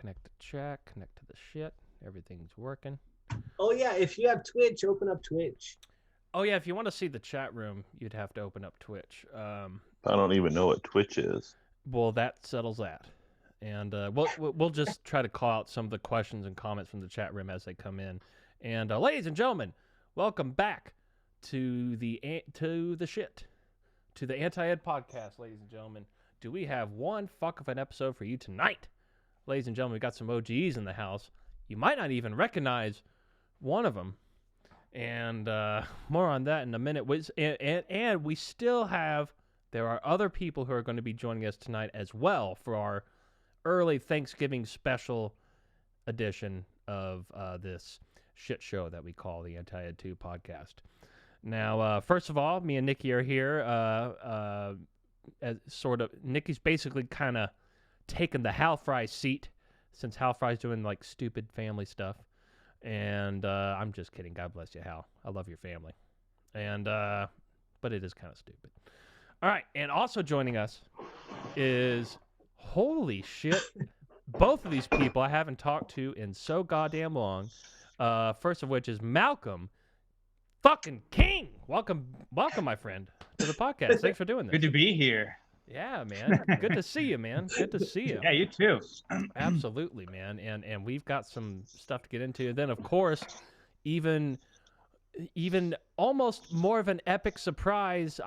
Connect to chat. Connect to the shit. Everything's working. Oh yeah, if you have Twitch, open up Twitch. Oh yeah, if you want to see the chat room, you'd have to open up Twitch. I don't even know what Twitch is. Well, that settles that. And we'll just try to call out some of the questions and comments from the chat room as they come in. And ladies and gentlemen, welcome back to the shit, to the Anti-Ed podcast, ladies and gentlemen. Do we have one fuck of an episode for you tonight? Ladies and gentlemen, we got some OGs in the house. You might not even recognize one of them. And more on that in a minute. And we still have, there are other people who are going to be joining us tonight as well for our early Thanksgiving special edition of this shit show that we call the Anti-Ed 2 podcast. Now, first of all, me and Nikki are here. As sort of, Nikki's basically kind of taken the Hal Fry seat since Hal Fry's doing like stupid family stuff. And I'm just kidding. God bless you, Hal. I love your family. And but it is kind of stupid. All right, and also joining us is, holy shit, both of these people I haven't talked to in so goddamn long. First of which is Malcom fucking King. Welcome, my friend, to the podcast. Thanks for doing this. Good to be here. Yeah, man. Good to see you, man. Good to see you. Yeah, you too. Absolutely, man. And we've got some stuff to get into. And then, of course, even almost more of an epic surprise.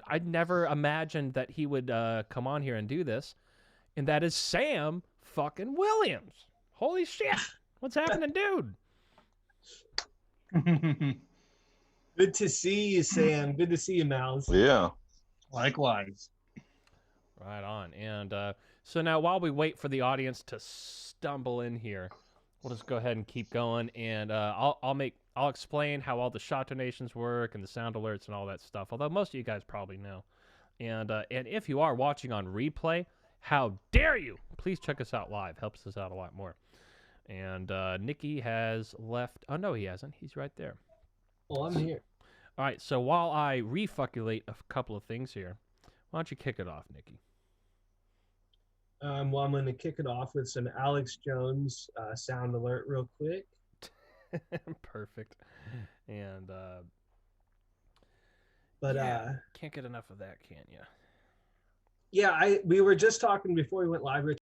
I'd never imagined that he would come on here and do this. And that is Sam fucking Williams. Holy shit. What's happening, dude? Good to see you, Sam. Good to see you, Mouse. Yeah. Likewise. Right on. And so now while we wait for the audience to stumble in here, we'll just go ahead and keep going. And I'll explain how all the shot donations work and the sound alerts and all that stuff, although most of you guys probably know. And if you are watching on replay, how dare you? Please check us out live. Helps us out a lot more. And Nikki has left. Oh, no, he hasn't. He's right there. Oh, I'm here. All right, so while I refuculate a couple of things here, why don't you kick it off, Nikki? Well, I'm going to kick it off with some Alex Jones sound alert real quick. Perfect. And but can't get enough of that, can you? Yeah, we were just talking before we went live, Rich.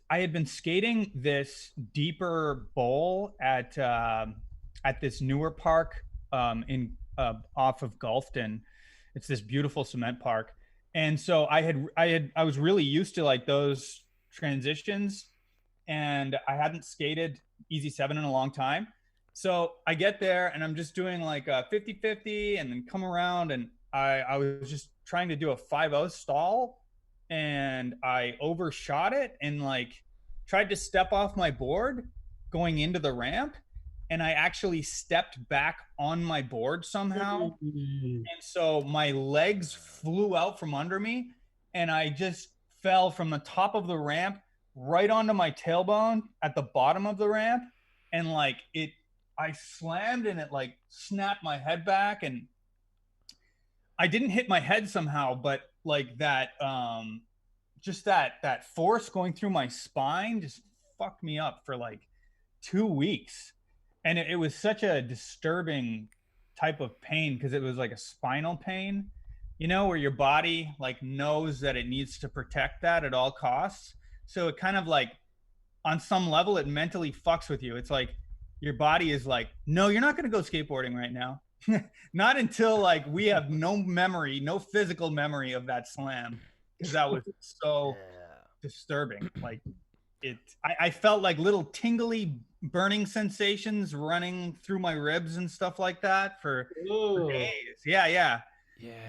I had been skating this deeper bowl at this newer park in off of Gulfton. It's this beautiful cement park, and so I was really used to like those transitions, and I hadn't skated Easy 7 in a long time. So I get there and I'm just doing like a 50-50 and then come around, and I was just trying to do a 5-0 stall, and I overshot it and like tried to step off my board going into the ramp, and I actually stepped back on my board somehow. And so my legs flew out from under me, and I just fell from the top of the ramp right onto my tailbone at the bottom of the ramp. And like I slammed and it like snapped my head back, and I didn't hit my head somehow, but like that, just that force going through my spine just fucked me up for like 2 weeks. And it was such a disturbing type of pain because it was like a spinal pain, where your body like knows that it needs to protect that at all costs. So it kind of like on some level it mentally fucks with you. It's like your body is like, no, you're not going to go skateboarding right now. Not until like we have no physical memory of that slam, because that was so disturbing. Like I felt like little tingly burning sensations running through my ribs and stuff like that for days. Yeah.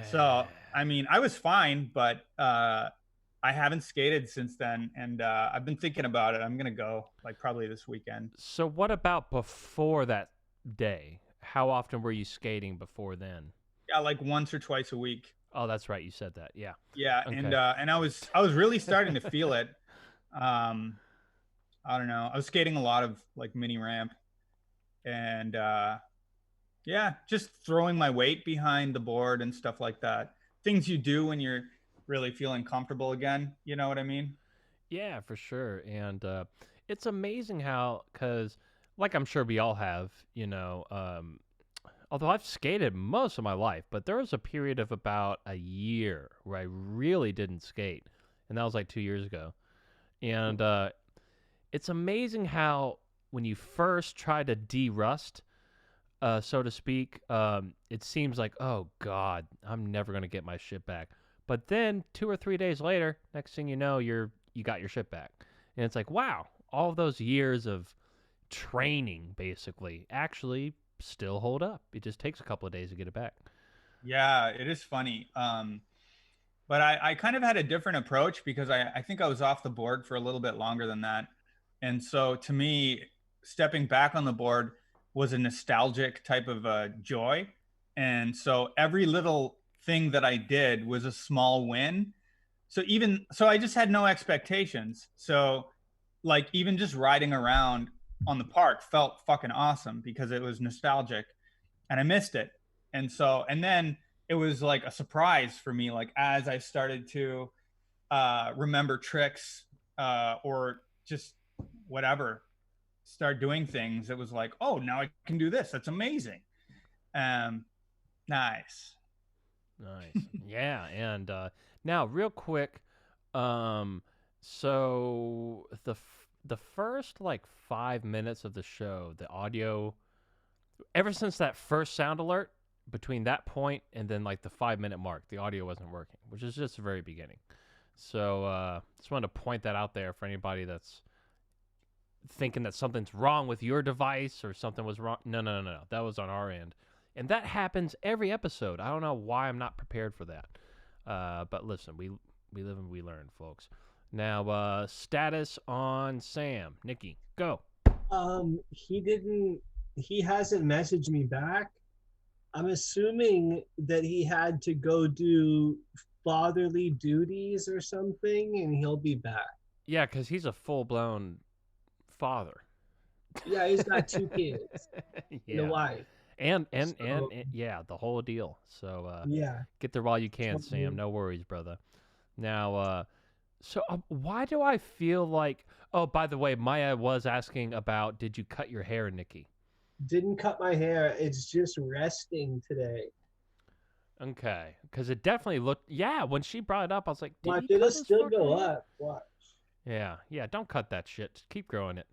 So I mean, I was fine, but I haven't skated since then, and I've been thinking about it. I'm gonna go like probably this weekend. So what about before that day? How often were you skating before then? Yeah, like once or twice a week. Oh, that's right. You said that. Yeah. Yeah, Okay. And I was really starting to feel it. I don't know. I was skating a lot of like mini ramp, and yeah, just throwing my weight behind the board and stuff like that. Things you do when you're really feeling comfortable again. You know what I mean? Yeah, for sure. And it's amazing how, because like I'm sure we all have, although I've skated most of my life, but there was a period of about a year where I really didn't skate. And that was like 2 years ago. And it's amazing how when you first try to de-rust, so to speak, it seems like, oh, God, I'm never going to get my shit back. But then 2 or 3 days later, next thing you know, you got your shit back. And it's like, wow, all of those years of training basically actually still hold up. It just takes a couple of days to get it back. Yeah, it is funny. But I kind of had a different approach because I think I was off the board for a little bit longer than that. And so to me, stepping back on the board was a nostalgic type of joy. And so every little thing that I did was a small win. So I just had no expectations. So like even just riding around on the park felt fucking awesome because it was nostalgic, and I missed it. And then it was like a surprise for me, like as I started to remember tricks or just whatever, start doing things. It was like, oh, now I can do this. That's amazing. Nice. Yeah. And now real quick, so the first like 5 minutes of the show, the audio, ever since that first sound alert, between that point and then like the 5-minute mark, the audio wasn't working, which is just the very beginning. So just wanted to point that out there for anybody that's thinking that something's wrong with your device or something was wrong. No. That was on our end. And that happens every episode. I don't know why I'm not prepared for that. But listen, we live and we learn, folks. Now, status on Sam. Nikki, go. He hasn't messaged me back. I'm assuming that he had to go do fatherly duties or something, and he'll be back. Yeah, because he's a full-blown father. Yeah, he's got 2 kids and a wife. And yeah, the whole deal. So yeah, get there while you can, Sam. No worries, brother. Now, so why do I feel like? Oh, by the way, Maya was asking about, did you cut your hair, Nikki? Didn't cut my hair. It's just resting today. Okay, because it definitely looked. Yeah, when she brought it up, I was like, Watch, it'll still go up. Watch. Yeah, yeah. Don't cut that shit. Just keep growing it.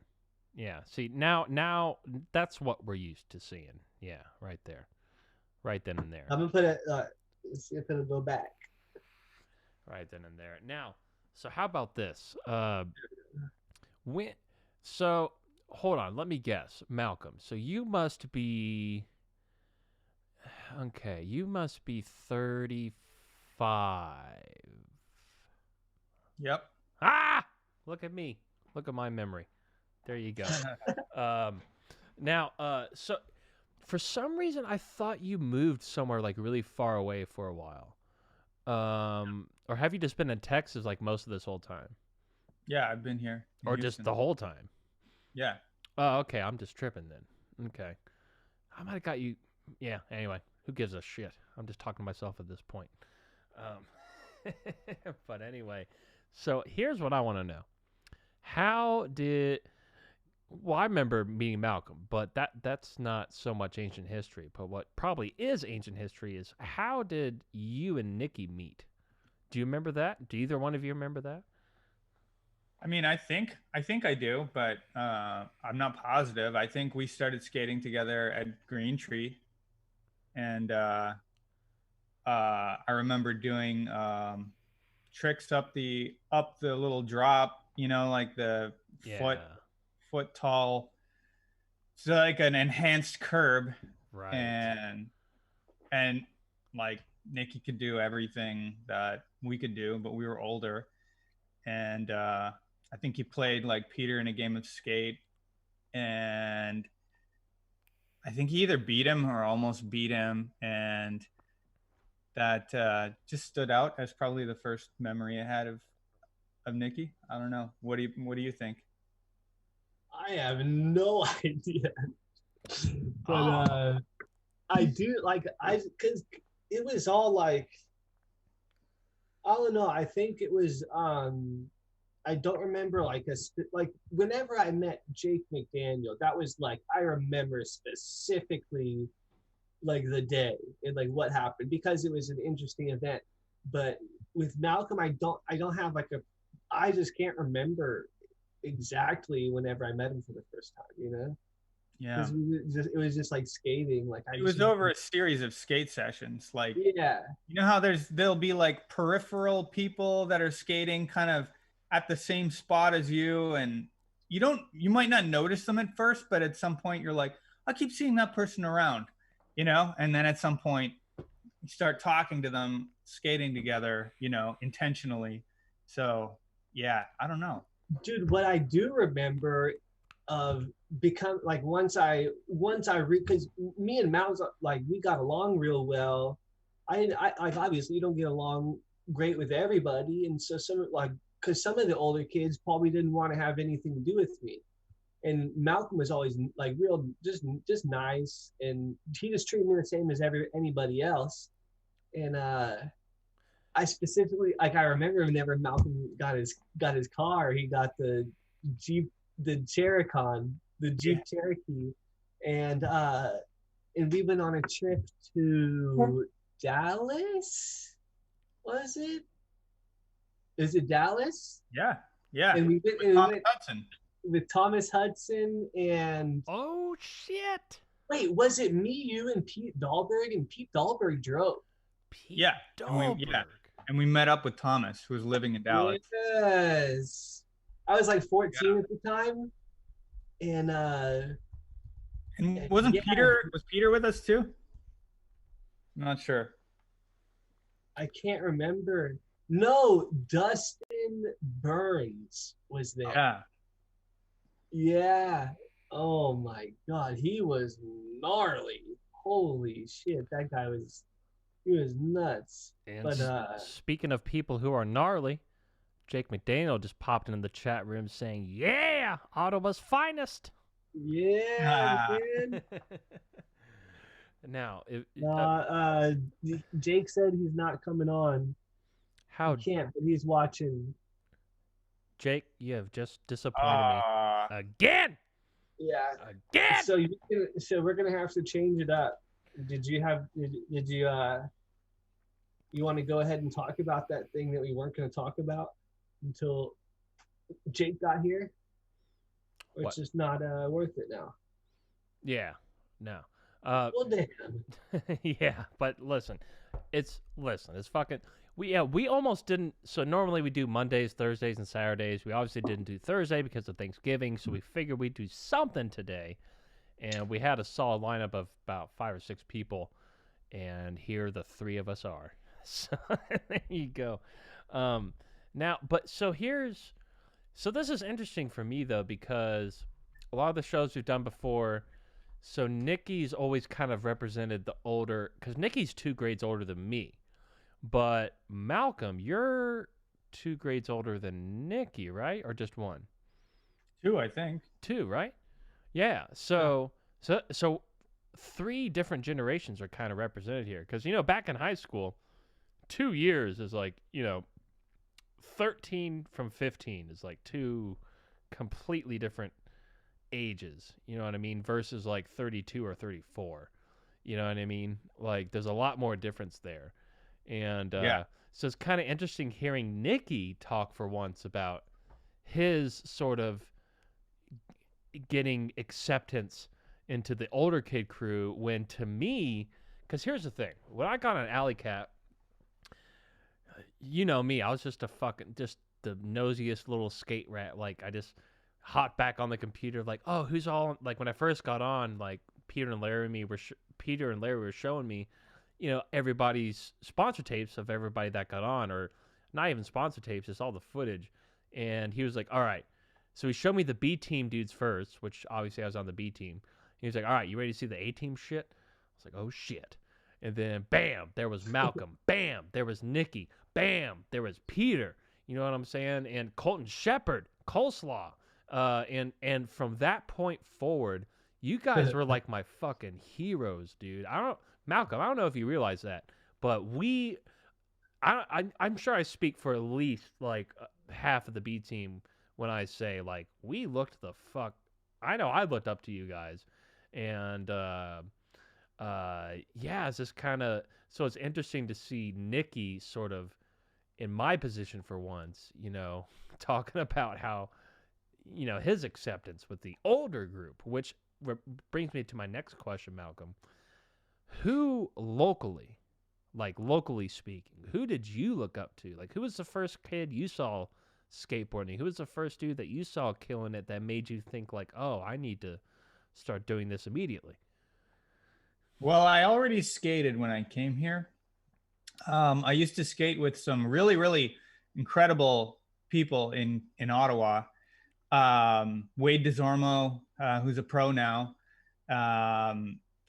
Yeah. See, now that's what we're used to seeing. Yeah, right there, right then and there, I'm gonna put it. Let's see if it'll go back. right then and there. Now, so how about this? When? So hold on. Let me guess, Malcolm. So you must be. Okay, you must be 35. Yep. Ah! Look at me. Look at my memory. There you go. Now, so for some reason, I thought you moved somewhere like really far away for a while. Or have you just been in Texas like most of this whole time? Yeah, I've been here. in Or just Houston. the whole time? Yeah. Oh, okay. I'm just tripping then. Okay. I might have got you. Yeah, anyway. Who gives a shit? I'm just talking to myself at this point. But anyway, so here's what I want to know. Well, I remember meeting Malcolm, but that's not so much ancient history. But what probably is ancient history is how did you and Nikki meet? Do you remember that? Do either one of you remember that? I mean, I think I do, but I'm not positive. I think we started skating together at Green Tree, and I remember doing tricks up the little drop. Like the Yeah. foot tall, so like an enhanced curb, Right. and like Nikki could do everything that we could do, but we were older, and I think he played like Peter in a game of skate, and I think he either beat him or almost beat him, and that just stood out as probably the first memory I had of Nikki. I don't know. What do you think? I have no idea, but I do like because it was all like I don't know. I think it was I don't remember like like whenever I met Jake McDaniel, that was like I remember specifically like the day and like what happened because it was an interesting event. But with Malcolm, I don't have like I just can't remember exactly whenever I met him for the first time. Yeah. Because it was just like skating. Like it was over a series of skate sessions. Like, yeah, you know how there'll be like peripheral people that are skating kind of at the same spot as you, and you might not notice them at first, but at some point you're like, I keep seeing that person around, and then at some point you start talking to them, skating together, intentionally. So yeah, I don't know. dude. What I do remember of become like once I because me and Mouse like we got along real well. I like obviously you don't get along great with everybody, and so some like because some of the older kids probably didn't want to have anything to do with me, and Malcolm was always like real just nice, and he just treated me the same as anybody else, and I specifically like I remember whenever Malcolm got his car, he got the Jeep, the Jeep Cherokee, and we went on a trip to Dallas. Was it? Is it Dallas? Yeah, yeah. And we went, Thomas Hudson. With Thomas Hudson and Oh shit! wait, was it me, you, and Pete Dahlberg? And Pete Dahlberg drove. Pete Yeah, Dahlberg. and we met up with Thomas, who was living in Dallas. Yes, I was like 14 at the time, and wasn't yeah. Peter with us too? I'm not sure. I can't remember. No, Dustin Burns was there. Yeah. Yeah. Oh my God, he was gnarly. Holy shit, that guy was nuts. And but speaking of people who are gnarly, Jake McDaniel just popped into the chat room saying, "Yeah, Ottawa's finest." yeah, man. Now, Jake said he's not coming on. how He can't, but he's watching. Jake, you have just disappointed me again. Yeah. Again. So we're gonna have to change it up. Did you you want to go ahead and talk about that thing that we weren't going to talk about until Jake got here, or What? it's just not worth it now. Yeah, no. Well, damn. Yeah, but listen, it's fucking. We almost didn't. So normally we do Mondays, Thursdays, and Saturdays. We obviously didn't do Thursday because of Thanksgiving, so we figured we'd do something today. And we had a solid lineup of about 5 or 6 people, and here the 3 of us are. So there you go. Now, but so this is interesting for me though, because a lot of the shows we've done before. So Nikki's always kind of represented the older, because Nikki's 2 grades older than me. But Malcolm, you're 2 grades older than Nikki, right? Or just 1? 2, I think. 2, right? Yeah. So 3 different generations are kind of represented here, because back in high school, 2 years is like 13 from 15 is like 2 completely different ages. You know what I mean? Versus like 32 or 34. You know what I mean? Like there's a lot more difference there. And so it's kind of interesting hearing Nikki talk for once about his sort of getting acceptance into the older kid crew, when to me, because here's the thing, when I got on Alley Cat, you know me, I was just just the nosiest little skate rat. Like I just hopped back on the computer, like, oh, who's all, like when I first got on, like Peter and Larry were showing me, everybody's sponsor tapes of everybody that got on, or not even sponsor tapes, just all the footage. And he was like, all right. So he showed me the B team dudes first, which obviously I was on the B team. He was like, all right, you ready to see the A team shit? I was like, oh shit. And then bam, there was Malcolm. Bam, there was Nikki. Bam, there was Peter. You know what I'm saying? And Colton Shepard, Coleslaw. And from that point forward, you guys were like my fucking heroes, dude. Malcolm, I don't know if you realize that, but I'm sure I speak for at least like half of the B team when I say like we looked the fuck. I know I looked up to you guys, and yeah, it's just kind of, so it's interesting to see Nikki sort of in my position for once, talking about how his acceptance with the older group, which brings me to my next question, Malcolm. Who locally speaking, who did you look up to? Like, who was the first kid you saw skateboarding? Who was the first dude that you saw killing it that made you think like, oh, I need to start doing this immediately? Well, I already skated when I came here. I used to skate with some really, really incredible people in Ottawa. Wade DeZormo, who's a pro now.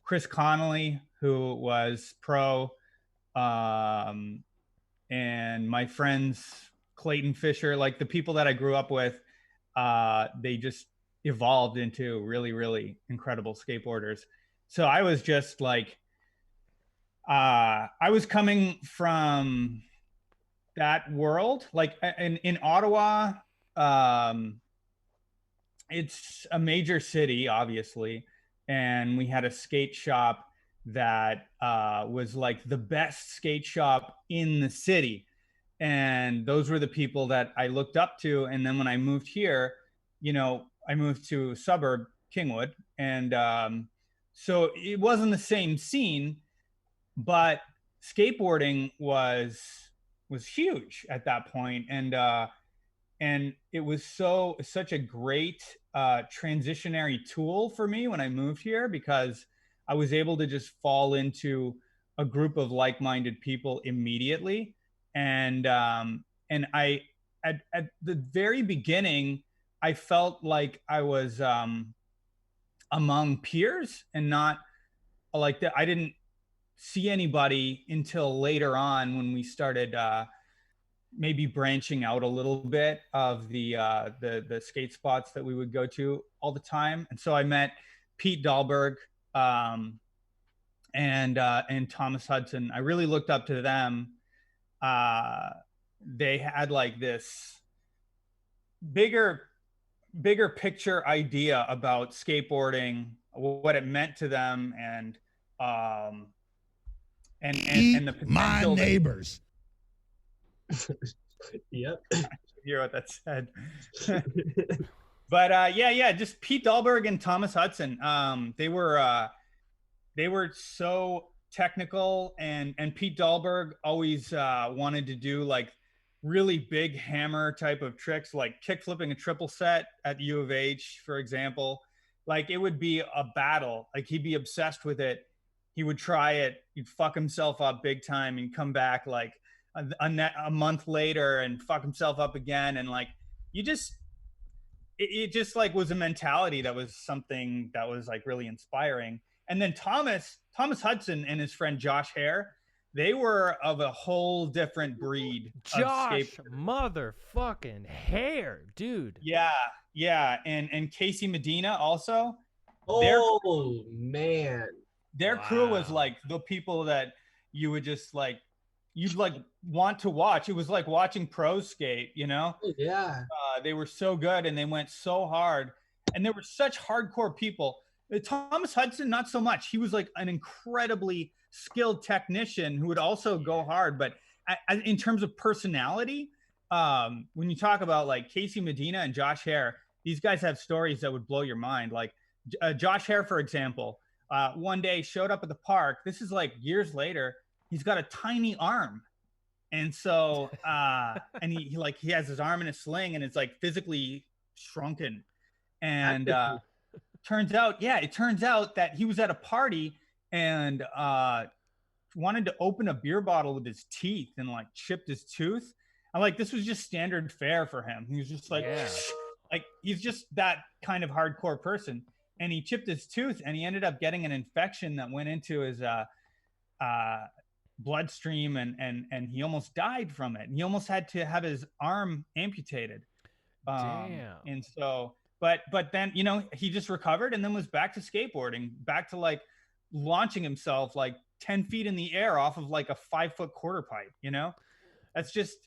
Chris Connolly, who was pro. And my friends, Clayton Fisher, like the people that I grew up with, they just evolved into really, really incredible skateboarders. So I was just like, I was coming from that world, like in Ottawa. It's a major city, obviously, and we had a skate shop that was like the best skate shop in the city, and those were the people that I looked up to. And then when I moved here, I moved to suburb Kingwood, and so it wasn't the same scene, but skateboarding was huge at that point. And it was such a great transitionary tool for me when I moved here, because I was able to just fall into a group of like-minded people immediately. And I at the very beginning, I felt like I was among peers, and not like that. I didn't see anybody until later on, when we started maybe branching out a little bit of the skate spots that we would go to all the time. And so I met Pete Dahlberg and Thomas Hudson. I really looked up to them. They had like this bigger picture idea about skateboarding, what it meant to them, and the potential. My neighbors. Yep. hear what that said. But yeah, just Pete Dahlberg and Thomas Hudson. They were so technical, and Pete Dahlberg always wanted to do like really big hammer type of tricks, like kick flipping a triple set at U of H, for example. Like it would be a battle. Like he'd be obsessed with it. He would try it. He'd fuck himself up big time and come back like a month later and fuck himself up again. And like you just, it just like was a mentality that was something that was like really inspiring. And then Thomas Hudson and his friend Josh Hare, they were of a whole different breed. Josh motherfucking Hare, dude. Yeah, and Casey Medina also. Oh man, their crew was like the people that you would just like, you'd like want to watch. It was like watching pros skate, you know? Oh, yeah. They were so good and they went so hard, and they were such hardcore people. Thomas Hudson, not so much. He was like an incredibly skilled technician who would also go hard. But in terms of personality, when you talk about like Casey Medina and Josh Hare, these guys have stories that would blow your mind. Like Josh Hare, for example, one day showed up at the park. This is like years later. He's got a tiny arm. And so, and he has his arm in a sling and it's like physically shrunken. And it turns out that he was at a party and wanted to open a beer bottle with his teeth and like chipped his tooth. And like, this was just standard fare for him. He was just like, like he's just that kind of hardcore person. And he chipped his tooth and he ended up getting an infection that went into his bloodstream and he almost died from it. And he almost had to have his arm amputated. Damn. And so, but then, you know, he just recovered and then was back to skateboarding, back to like launching himself like 10 feet in the air off of like a 5-foot quarter pipe, you know? That's just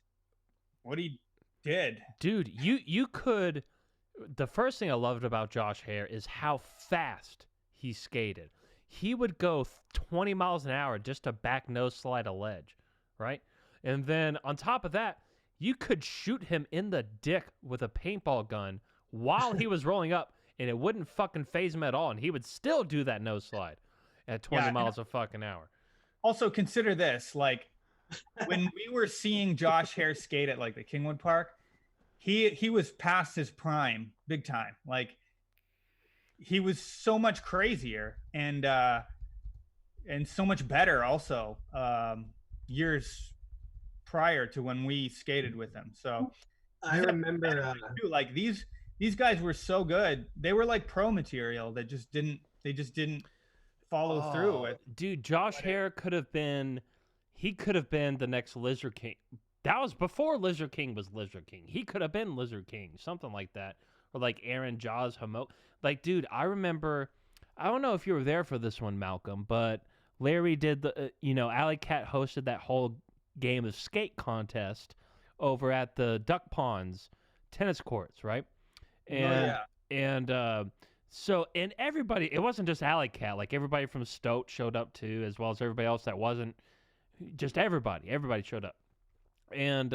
what he did. Dude, you could, the first thing I loved about Josh Hare is how fast he skated. He would go 20 miles an hour just to back nose slide a ledge, right? And then on top of that, you could shoot him in the dick with a paintball gun while he was rolling up, and it wouldn't fucking phase him at all, and he would still do that nose slide at 20 miles a fucking hour. Also, consider this, like, when we were seeing Josh Hare skate at, like, the Kingwood Park, he was past his prime, big time. Like, he was so much crazier and so much better also years prior to when we skated with him. So I remember like these guys were so good. They were like pro material that just didn't follow through with. Dude, Josh Hare could have been the next Lizard King. That was before Lizard King was Lizard King. He could have been Lizard King, something like that. Or like Aaron Jaws Hamo. Like, dude, I remember, I don't know if you were there for this one, Malcolm, but Larry did Alley Cat hosted that whole game of skate contest over at the Duck Ponds tennis courts, right? And so everybody, it wasn't just Alley Cat, like everybody from Stoat showed up too, as well as everybody else that wasn't, just everybody showed up. And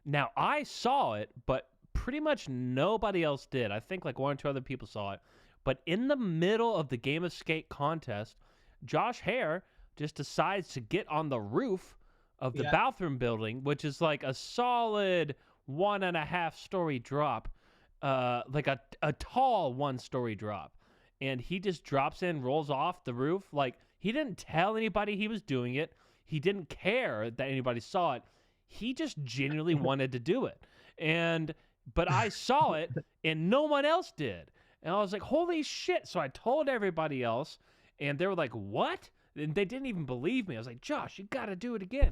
now I saw it, but pretty much nobody else did. I think like one or two other people saw it. But in the middle of the game of skate contest, Josh Hare just decides to get on the roof of the bathroom building, which is like a solid 1.5-story drop, like a tall 1-story drop. And he just drops in, rolls off the roof. Like, he didn't tell anybody he was doing it. He didn't care that anybody saw it. He just genuinely wanted to do it. But I saw it, and no one else did. And I was like, holy shit. So I told everybody else, and they were like, what? And they didn't even believe me. I was like, Josh, you got to do it again.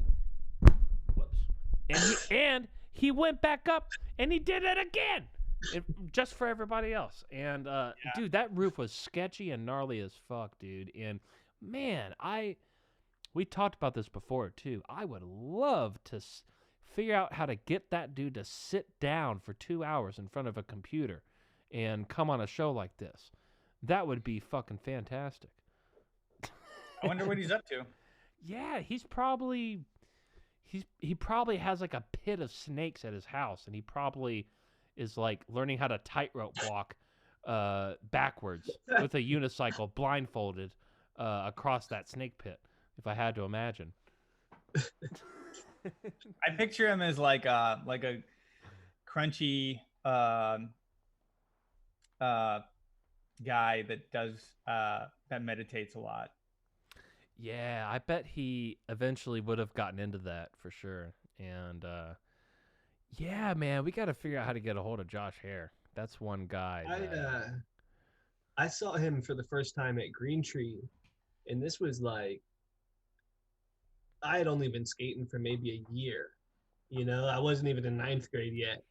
Whoops. And he went back up, and he did it again. Just for everybody else. And, dude, that roof was sketchy and gnarly as fuck, dude. And, man, we talked about this before, too. I would love to figure out how to get that dude to sit down for 2 hours in front of a computer and come on a show like this. That would be fucking fantastic. I wonder what he's up to. Yeah, he's probably he probably has like a pit of snakes at his house, and he probably is like learning how to tightrope walk backwards with a unicycle blindfolded across that snake pit, if I had to imagine. I picture him as like a crunchy guy that does that meditates a lot. Yeah, I bet he eventually would have gotten into that for sure. And yeah, man, we got to figure out how to get a hold of Josh Hare. That's one guy. I saw him for the first time at Green Tree, and this was like I had only been skating for maybe a year. You know, I wasn't even in ninth grade yet,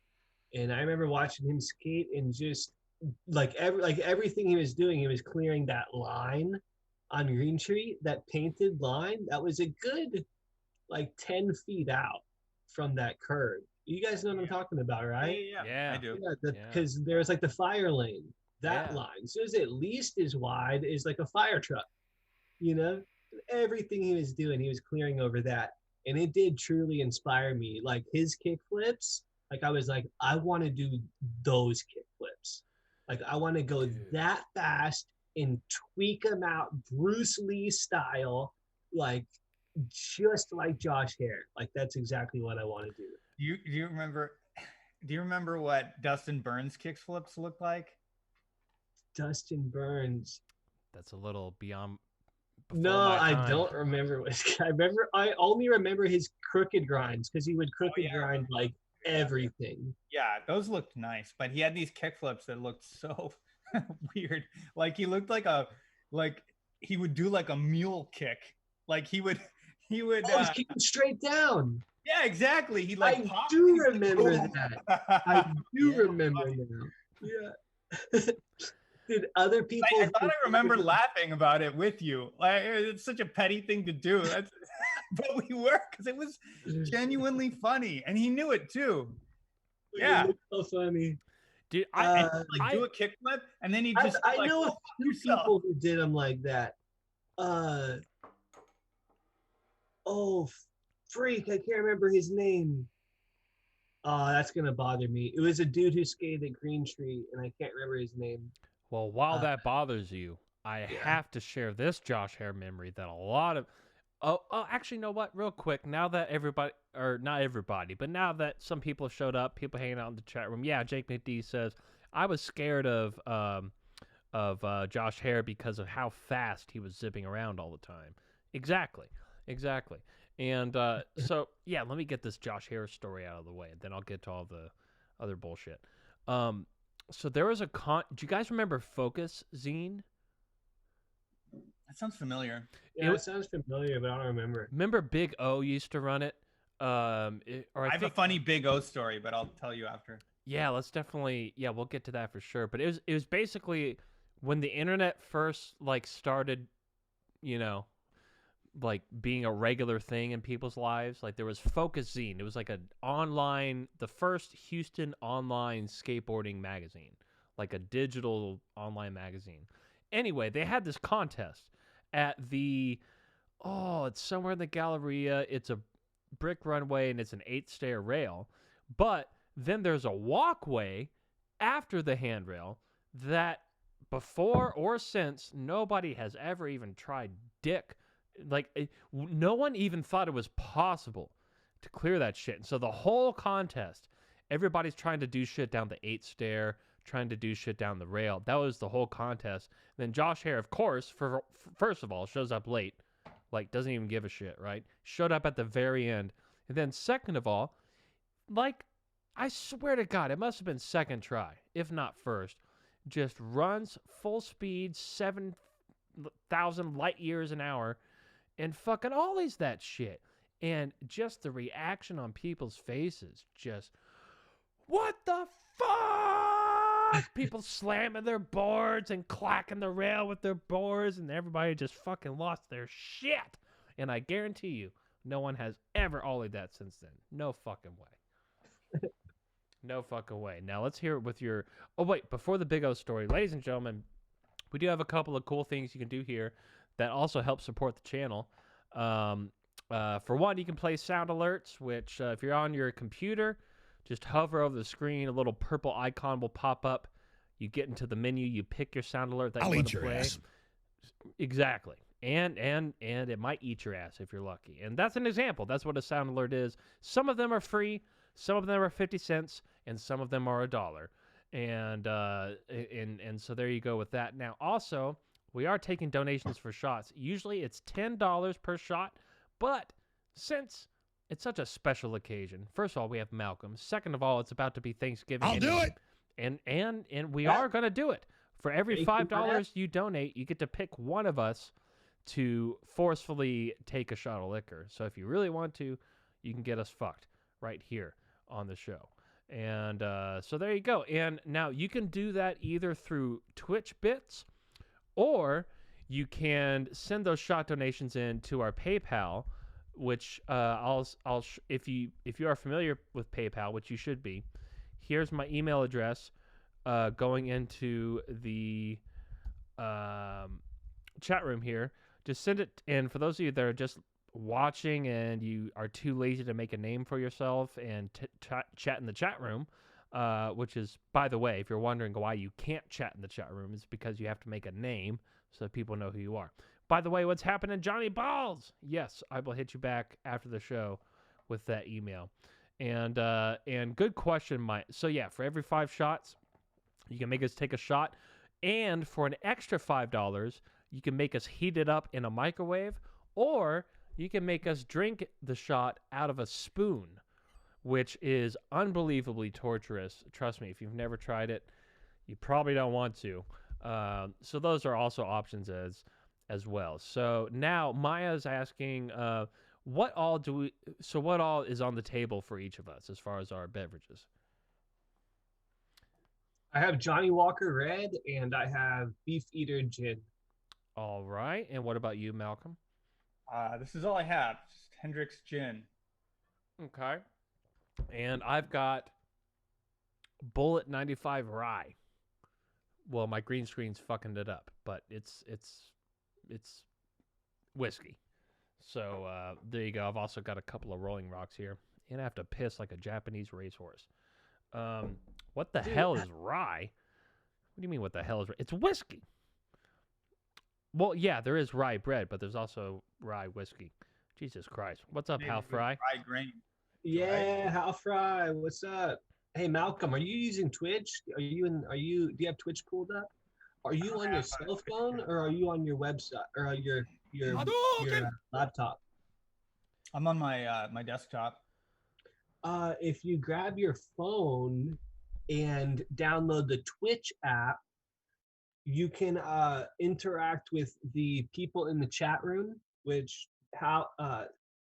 and I remember watching him skate and just like everything he was doing, he was clearing that line on Green Tree, that painted line. That was a good like 10 feet out from that curve. You guys know what I'm talking about, right? Yeah, I do. Yeah, because there's like the fire lane, that line. So it's at least as wide as like a fire truck, you know? Everything he was doing, he was clearing over that. And it did truly inspire me. Like his kick flips, like I was like, I want to do those kick flips. Like I want to go that fast and tweak them out Bruce Lee style, like just like Josh Hare. Like that's exactly what I want to do. Do you remember what Dustin Burns kick flips look like? Dustin Burns. That's a little beyond. No, I don't remember. I only remember his crooked grinds because he would crooked grind like everything. Yeah, those looked nice, but he had these kick flips that looked so weird. Like he looked like he would do like a mule kick. Like he would keep him straight down. Yeah, exactly. He I do remember that. I do remember now. Yeah. Did other people? I thought I remember laughing about it with you. Like it's such a petty thing to do. But we were because it was genuinely funny, and he knew it too. Yeah, so funny, dude. Do a kickflip, and then he just. I know a few people who did them like that. Oh, freak! I can't remember his name. Oh, that's gonna bother me. It was a dude who skated at Green Tree, and I can't remember his name. Well, while that bothers you, I have to share this Josh Hare memory that a lot of actually, you know what? Real quick, now that everybody, or not everybody, but now that some people have showed up, people hanging out in the chat room. Yeah, Jake McD says I was scared of Josh Hare because of how fast he was zipping around all the time. Exactly. And so yeah, let me get this Josh Hare story out of the way, and then I'll get to all the other bullshit. So there was do you guys remember Focus Zine? That sounds familiar. Yeah, it sounds familiar, but I don't remember. Remember Big O used to run it? I have a funny Big O story, but I'll tell you after. Yeah, we'll get to that for sure. But it was basically when the internet first like started, you know, like being a regular thing in people's lives. Like there was Focus Zine. It was like the first Houston online skateboarding magazine, like a digital online magazine. Anyway, they had this contest at it's somewhere in the Galleria. It's a brick runway and it's an 8-stair rail. But then there's a walkway after the handrail that before or since nobody has ever even tried dick. Like no one even thought it was possible to clear that shit. And so the whole contest, everybody's trying to do shit down the 8-stair, trying to do shit down the rail. That was the whole contest. And then Josh Hare, of course, first of all, shows up late, like doesn't even give a shit, right? Showed up at the very end. And then second of all, like I swear to God, it must have been second try, if not first. Just runs full speed, 7,000 light years an hour. And fucking ollies that shit. And just the reaction on people's faces. Just, what the fuck? People slamming their boards and clacking the rail with their boards. And everybody just fucking lost their shit. And I guarantee you, no one has ever ollied that since then. No fucking way. No fucking way. Now let's hear it with your... Oh, wait. Before the Big O story, ladies and gentlemen, we do have a couple of cool things you can do here that also help support the channel. For one, you can play sound alerts, which if you're on your computer, just hover over the screen, a little purple icon will pop up. You get into the menu, you pick your sound alert that you want to play. Ass. Exactly. And it might eat your ass if you're lucky. And that's an example. That's what a sound alert is. Some of them are free, some of them are 50 cents, and some of them are $1. And so there you go with that. Now, also, we are taking donations for shots. Usually it's $10 per shot, but since it's such a special occasion, first of all, we have Malcolm. Second of all, it's about to be Thanksgiving. I'll do it. And we are going to do it. For every $5 you donate, you get to pick one of us to forcefully take a shot of liquor. So if you really want to, you can get us fucked right here on the show. And so there you go. And now you can do that either through Twitch bits, or you can send those shot donations in to our PayPal, which if you are familiar with PayPal, which you should be. Here's my email address going into the chat room here. Just send it. And for those of you that are just watching and you are too lazy to make a name for yourself and chat in the chat room, which is, by the way, if you're wondering why you can't chat in the chat room, it's because you have to make a name so that people know who you are. By the way, what's happening, Johnny Balls? Yes, I will hit you back after the show with that email. And good question, Mike. So yeah, for every 5 shots, you can make us take a shot, and for an extra $5, you can make us heat it up in a microwave, or you can make us drink the shot out of a spoon, which is unbelievably torturous. Trust me, if you've never tried it, you probably don't want to. So those are also options as well. So now Maya's asking, what all is on the table for each of us as far as our beverages? I have Johnny Walker Red, and I have Beef Eater Gin. All right. And what about you, Malcolm? This is all I have. Just Hendrick's Gin. Okay. And I've got Bullet 95 Rye. Well, my green screen's fucking it up, but it's whiskey. So there you go. I've also got a couple of Rolling Rocks here, and I have to piss like a Japanese racehorse. What the hell is rye? What do you mean? What the hell is rye? It's whiskey. Well, yeah, there is rye bread, but there's also rye whiskey. Jesus Christ! What's up, Hal Fry? Rye grain. Yeah, Hal Fry. What's up? Hey, Malcolm, are you using Twitch? Do you have Twitch pulled up? Are you on your cell phone, or are you on your website or your laptop? I'm on my my desktop. If you grab your phone and download the Twitch app, you can interact with the people in the chat room, which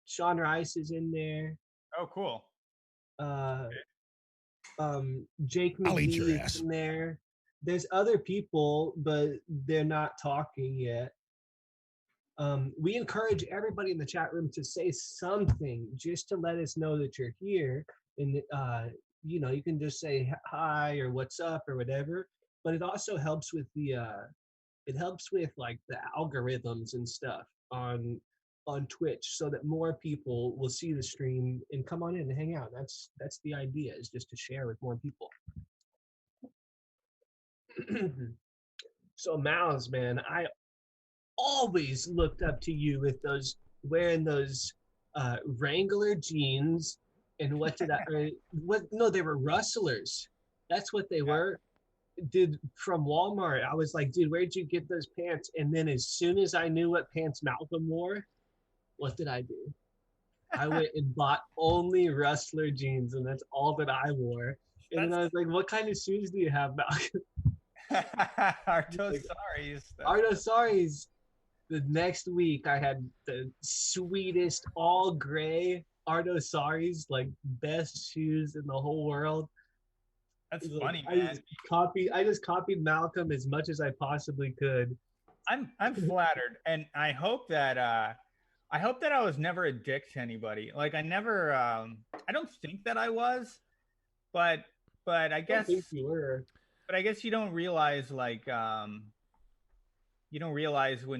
Sean Rice is in there. Oh, cool. Jake McGee is in there. There's other people, but they're not talking yet. We encourage everybody in the chat room to say something just to let us know that you're here. And you can just say hi or what's up or whatever. But it also helps with like the algorithms and stuff on Twitch, so that more people will see the stream and come on in and hang out. That's the idea, is just to share with more people. So Mouse, man, I always looked up to you with wearing those Wrangler jeans, and they were rustlers. That's what they were. Dude, from Walmart, I was like, dude, where'd you get those pants? And then as soon as I knew what pants Malcolm wore, what did I do? I went and bought only Rustler jeans, and that's all that I wore. And then I was like, what kind of shoes do you have, Malcolm? Artosaris. The next week, I had the sweetest all gray Artosaris, like best shoes in the whole world. That's funny, man. I just copied Malcolm as much as I possibly could. I'm flattered, and I hope that I was never a dick to anybody. Like I never, I don't think that I was, but I guess think you were. But I guess you don't realize when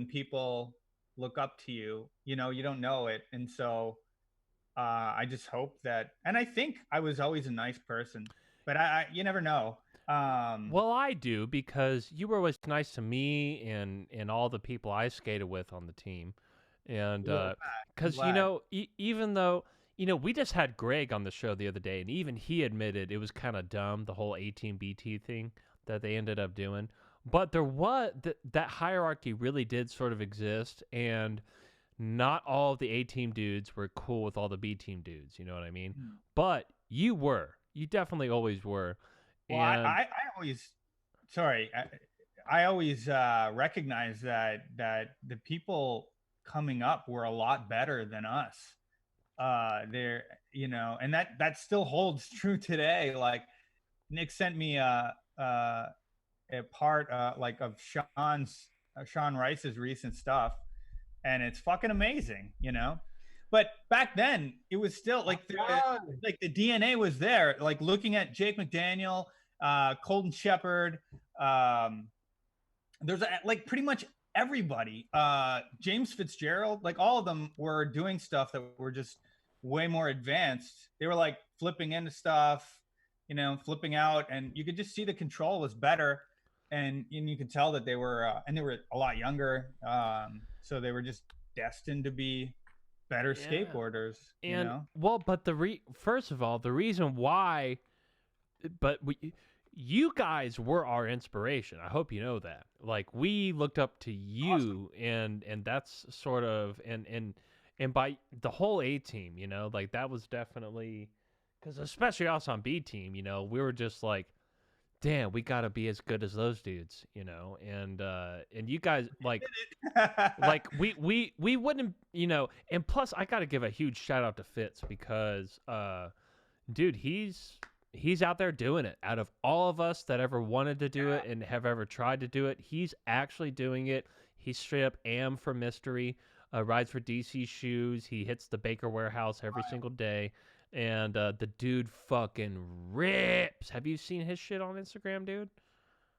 people look up to you. You know, you don't know it, and so I just hope that, and I think I was always a nice person, but you never know. Well, I do, because you were always nice to me and all the people I skated with on the team, and Yeah. because glad. even though we just had Greg on the show the other day, and even he admitted it was kind of dumb, the whole A team B team thing that they ended up doing. But there was that hierarchy really did sort of exist, and not all of the A team dudes were cool with all the B team dudes. You know what I mean? Mm. But you definitely always were, Well, and I always, sorry, I always recognize that the people coming up were a lot better than us. They're, you know, and that still holds true today. Like Nick sent me a part like of Sean Rice's recent stuff, and it's fucking amazing, you know. But back then, it was still like the DNA was there. Like looking at Jake McDaniel, Colton Shepard, there's like pretty much everybody. James Fitzgerald, like all of them were doing stuff that were just way more advanced. They were like flipping into stuff, you know, flipping out, and you could just see the control was better, and you could tell that they were a lot younger, so they were just destined to be better yeah. skateboarders. You And know, well, but first of all, the reason why, but you guys were our inspiration. I hope you know that. Like, we looked up to you, awesome. and that's sort of and by the whole A team, like that was definitely, because especially us on B team, we were just like, damn, we got to be as good as those dudes, and you guys like we wouldn't, and plus I got to give a huge shout out to Fitz, because dude, he's out there doing it. Out of all of us that ever wanted to do it and have ever tried to do it, he's actually doing it. He's straight up am for mystery, rides for DC shoes. He hits the Baker warehouse every single day. And the dude fucking rips. Have you seen his shit on Instagram, dude?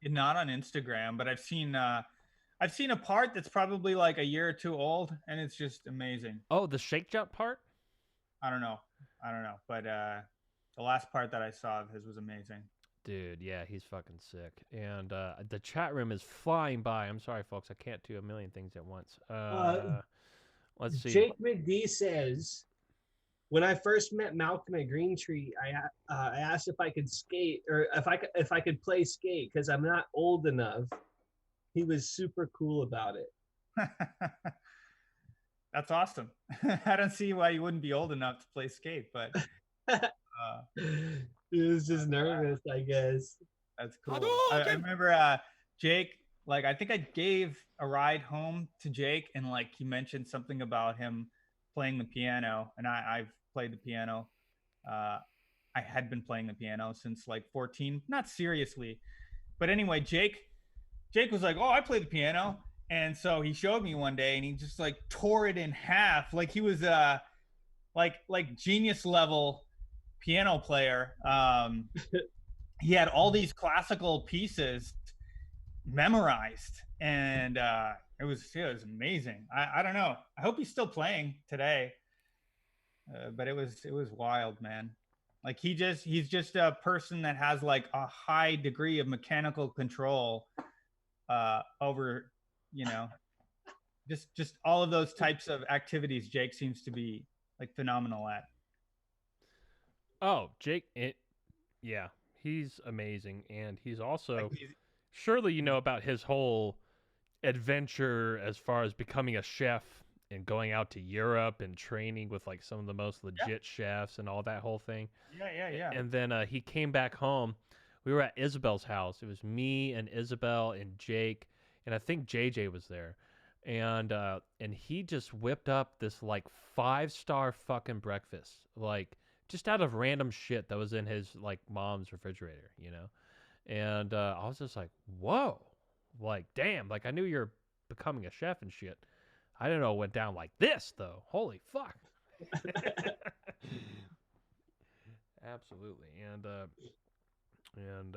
Not on Instagram, but I've seen a part that's probably like a year or two old, and it's just amazing. Oh, the shake jump part? I don't know. But the last part that I saw of his was amazing. Dude, yeah, he's fucking sick. And the chat room is flying by. I'm sorry, folks. I can't do a million things at once. Let's see. Jake McD says, when I first met Malcolm at Green Tree, I asked if I could skate, or if I could play skate, because I'm not old enough. He was super cool about it. That's awesome. I don't see why you wouldn't be old enough to play skate, but he was just nervous, I guess. that's cool. I remember Jake, like I think I gave a ride home to Jake, and like he mentioned something about him playing the piano, and I've played the piano. I had been playing the piano since like 14, not seriously, but anyway, Jake was like, "Oh, I play the piano," and so he showed me one day, and he just like tore it in half, like he was like genius level piano player. He had all these classical pieces memorized, and it was amazing. I don't know. I hope he's still playing today, but it was wild, man. Like he's just a person that has like a high degree of mechanical control over, just all of those types of activities. Jake seems to be like phenomenal at. Oh, Jake, yeah, he's amazing, and he's also Like surely you know about his whole adventure as far as becoming a chef and going out to Europe and training with like some of the most legit chefs and all that whole thing. Yeah. And then he came back home. We were at Isabel's house. It was me and Isabel and Jake, and I think JJ was there. And he just whipped up this like 5-star fucking breakfast, like just out of random shit that was in his like mom's refrigerator, And I was just like, whoa, like damn, like I knew you're becoming a chef and shit. I didn't know it went down like this though. Holy fuck. Absolutely. And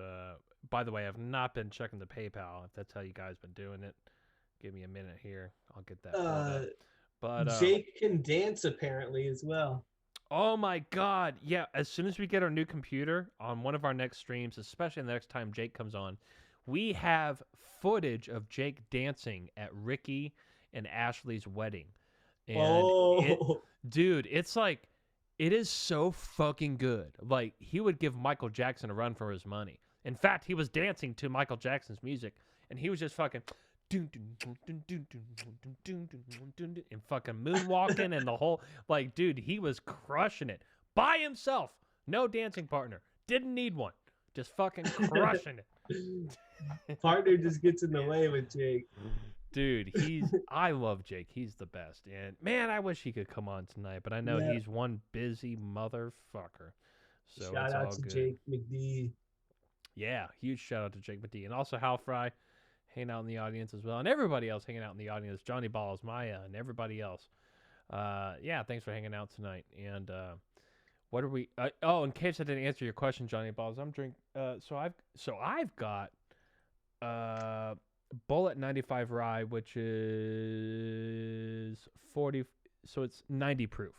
by the way, I've not been checking the PayPal, if that's how you guys been doing it. Give me a minute here. I'll get that pulled Uh, up. But Jake can dance apparently as well. oh my God. Yeah, as soon as we get our new computer on one of our next streams, especially the next time Jake comes on, we have footage of Jake dancing at Ricky and Ashley's wedding. And dude, it's like, it is so fucking good. Like, he would give Michael Jackson a run for his money. In fact, he was dancing to Michael Jackson's music, and he was just fucking and fucking moonwalking and the whole, like, dude, he was crushing it by himself. No dancing partner. Didn't need one. Just fucking crushing it. Partner just gets in the way with Jake. Dude, I love Jake. He's the best. And man, I wish he could come on tonight, but I know he's one busy motherfucker. So shout out to good. Jake McD. Yeah, huge shout out to Jake McD. And also Hal Fry hanging out in the audience as well. And everybody else hanging out in the audience. Johnny Balls, Maya, and everybody else. Yeah, thanks for hanging out tonight. And what are we in case I didn't answer your question, Johnny Balls, I'm drinking so I've got Bullet 95 rye, which is 40, so it's 90 proof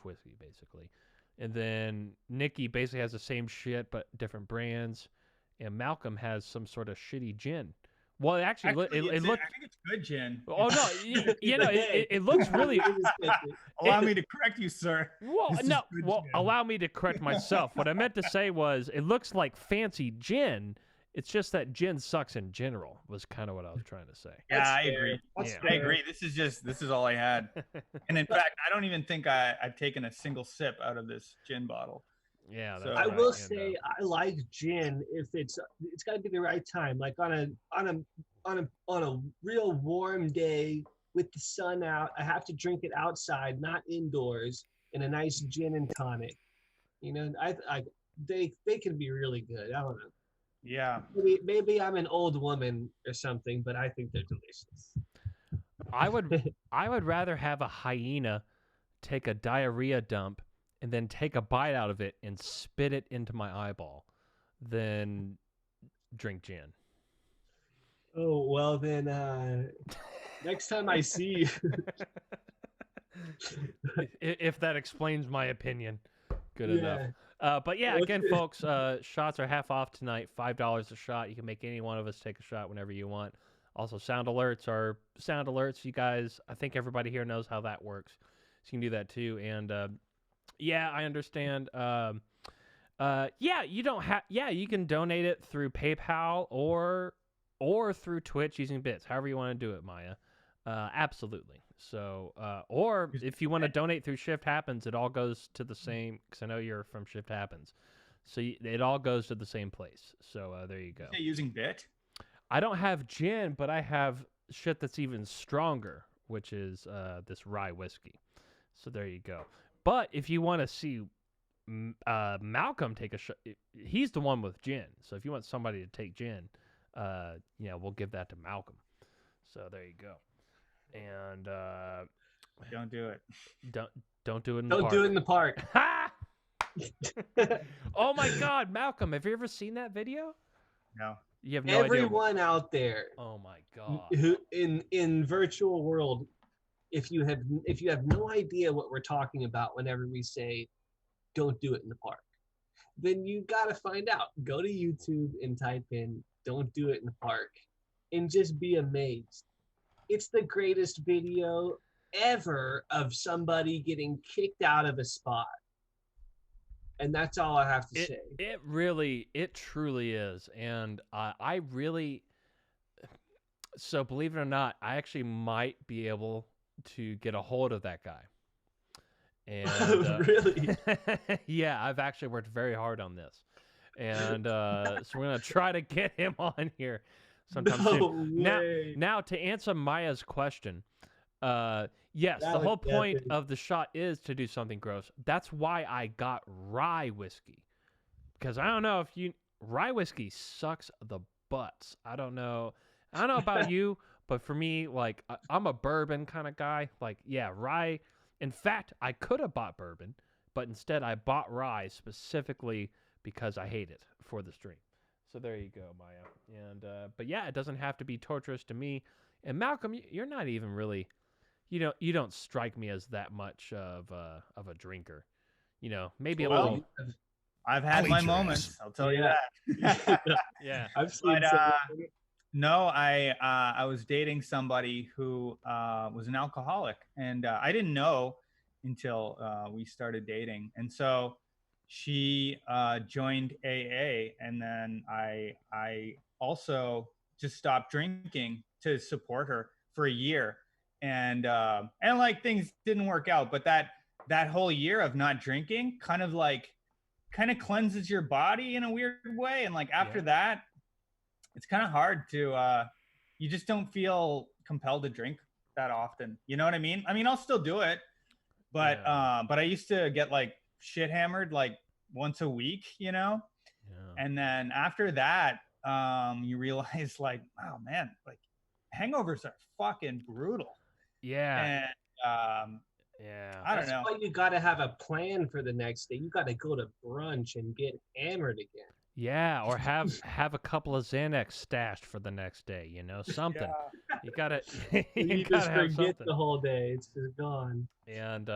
whiskey basically. And then Nikki basically has the same shit but different brands, and Malcolm has some sort of shitty gin. Well, it looked. I think it's good gin. Oh no, it looks really. Allow me to correct you, sir. Well, no, well, allow me to correct myself. What I meant to say was, it looks like fancy gin. It's just that gin sucks in general, was kind of what I was trying to say. Yeah, I agree. I agree. This is all I had. And in fact, I don't even think I've taken a single sip out of this gin bottle. Yeah, so, I will say I like gin if it's got to be the right time, like on a real warm day with the sun out. I have to drink it outside, not indoors, in a nice gin and tonic. You know, they can be really good. I don't know. Yeah. Maybe I'm an old woman or something, but I think they're delicious. I would rather have a hyena take a diarrhea dump and then take a bite out of it and spit it into my eyeball than drink gin. Oh, well then next time I see you. If that explains my opinion, good enough. But yeah, again, folks, shots are half off tonight, $5 a shot. You can make any one of us take a shot whenever you want. Also, sound alerts are sound alerts. You guys, I think everybody here knows how that works. So you can do that too. And yeah, I understand. Yeah, you don't have. Yeah, you can donate it through PayPal or through Twitch using bits. However you want to do it, Maya. Absolutely. So, or if you want to donate through Shift Happens, it all goes to the same, because I know you're from Shift Happens. So it all goes to the same place. So there you go. Using bit? I don't have gin, but I have shit that's even stronger, which is this rye whiskey. So there you go. But if you want to see Malcolm take a shot, he's the one with gin. So if you want somebody to take gin, we'll give that to Malcolm. So there you go. And don't do it. Don't do it in the park. Don't do it in the park. Ha! Oh my God, Malcolm! Have you ever seen that video? No. You have no idea. Everyone out there. Oh my God. Who in virtual world, if you have no idea what we're talking about whenever we say, "Don't do it in the park," then you gotta find out. Go to YouTube and type in "Don't do it in the park," and just be amazed. It's the greatest video ever of somebody getting kicked out of a spot. And that's all I have to say. It truly is. And so believe it or not, I actually might be able to get a hold of that guy. And really? Yeah, I've actually worked very hard on this. And so we're going to try to get him on here sometime soon. Now, to answer Maya's question, yes, the whole point of the shot is to do something gross. That's why I got rye whiskey, because I don't know if rye whiskey sucks the butts. I don't know about you, but for me, like, I'm a bourbon kind of guy. Like, yeah, rye. In fact, I could have bought bourbon, but instead I bought rye specifically because I hate it for the stream. So there you go, Maya. And but yeah, it doesn't have to be torturous to me. And Malcolm, you're not even really, you don't strike me as that much of a drinker. Maybe a Well, little. I've had my moments. I'll tell you that. Yeah. I've seen But some. no, I was dating somebody who was an alcoholic, and I didn't know until we started dating. And so she joined AA, and then I also just stopped drinking to support her for a year, and like things didn't work out, but that whole year of not drinking kind of cleanses your body in a weird way, and like after that it's kind of hard to you just don't feel compelled to drink that often, you know what I mean? I'll still do it, but I used to get like shit hammered like once a week, and then after that you realize like, wow, man, like hangovers are fucking brutal. And I don't That's know. why you got to have a plan for the next day. You got to go to brunch and get hammered again. Yeah, or have a couple of Xanax stashed for the next day, something. Yeah. You gotta you gotta just have forget something. the whole day. It's just gone. And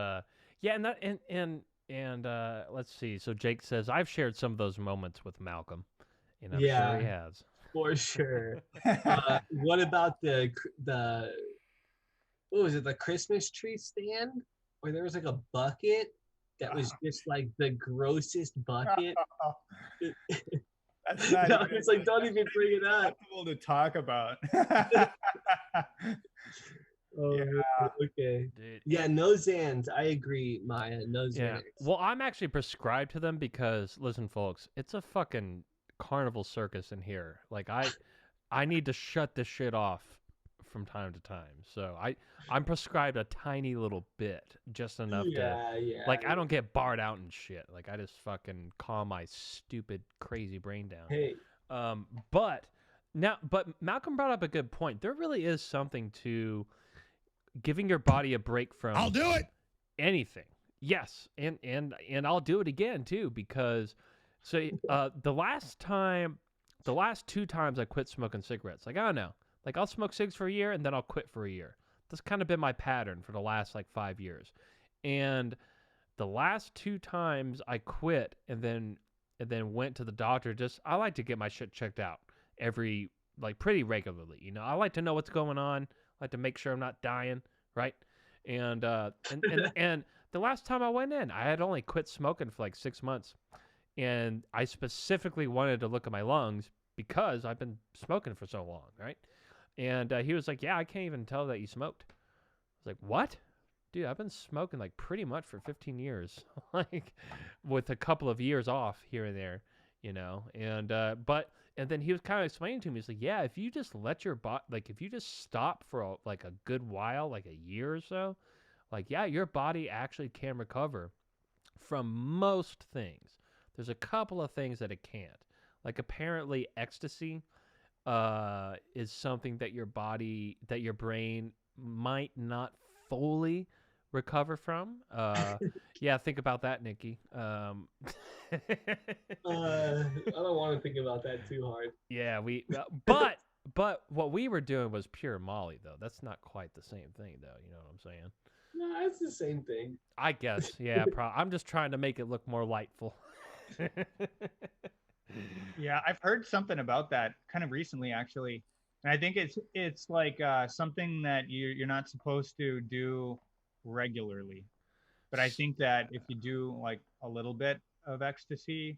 let's see. So Jake says I've shared some of those moments with Malcolm, and I'm sure he has. For sure. What about the what was it, the Christmas tree stand where there was like a bucket that was just like the grossest bucket? That's not no, it's like, don't even bring it up. To talk about. Oh, Yeah. okay. Dude, Yeah, no Xans. I agree, Maya. No Xanax. yeah. Well, I'm actually prescribed to them because, listen, folks, it's a fucking carnival circus in here. Like I need to shut this shit off from time to time. So I'm prescribed a tiny little bit, just enough to like I don't get barred out and shit. Like I just fucking calm my stupid crazy brain down. Hey. But Malcolm brought up a good point. There really is something to giving your body a break from I'll do it. Anything. Yes, and I'll do it again too because the last 2 times I quit smoking cigarettes, like I don't know. Like I'll smoke cigs for a year and then I'll quit for a year. That's kind of been my pattern for the last like 5 years. And the last 2 times I quit and then went to the doctor, I like to get my shit checked out pretty regularly. I like to know what's going on. I like to make sure I'm not dying, right? And and the last time I went in, I had only quit smoking for like 6 months. And I specifically wanted to look at my lungs because I've been smoking for so long, right? And he was like, yeah, I can't even tell that you smoked. I was like, what? Dude, I've been smoking like pretty much for 15 years, like with a couple of years off here and there, and then he was kind of explaining to me, he's like, yeah, if you just let your body, like if you just stop for a good while, like a year or so, like, yeah, your body actually can recover from most things. There's a couple of things that it can't. Like apparently ecstasy is something that your brain might not fully recover from. Yeah, think about that, Nikki. I don't want to think about that too hard. Yeah, but what we were doing was pure Molly, though. That's not quite the same thing, though. You know what I'm saying? No, it's the same thing. I guess. Yeah, I'm just trying to make it look more lightful. Yeah, I've heard something about that kind of recently, actually, and I think it's like something that you're not supposed to do regularly. But I think that if you do like a little bit of ecstasy,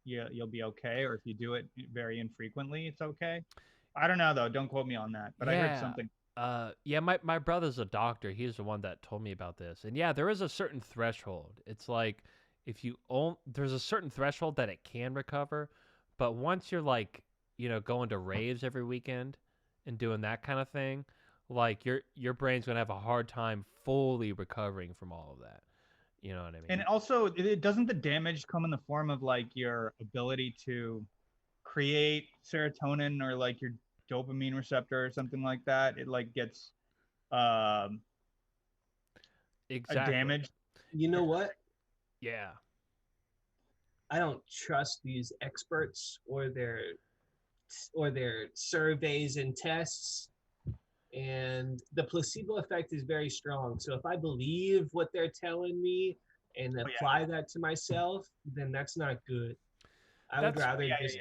you'll be okay. Or if you do it very infrequently, it's okay. I don't know though. Don't quote me on that. But I heard something. Yeah, my brother's a doctor. He's the one that told me about this. And yeah, there is a certain threshold. It's like there's a certain threshold that it can recover, but once you're like, going to raves every weekend and doing that kind of thing, like your brain's gonna have a hard time fully recovering from all of that. You know what I mean? And also, doesn't the damage come in the form of like your ability to create serotonin or like your dopamine receptor or something like that? It like gets exactly damaged. You know what? Yeah. I don't trust these experts or their surveys and tests. And the placebo effect is very strong. So if I believe what they're telling me and apply that to myself, then that's not good. I would rather just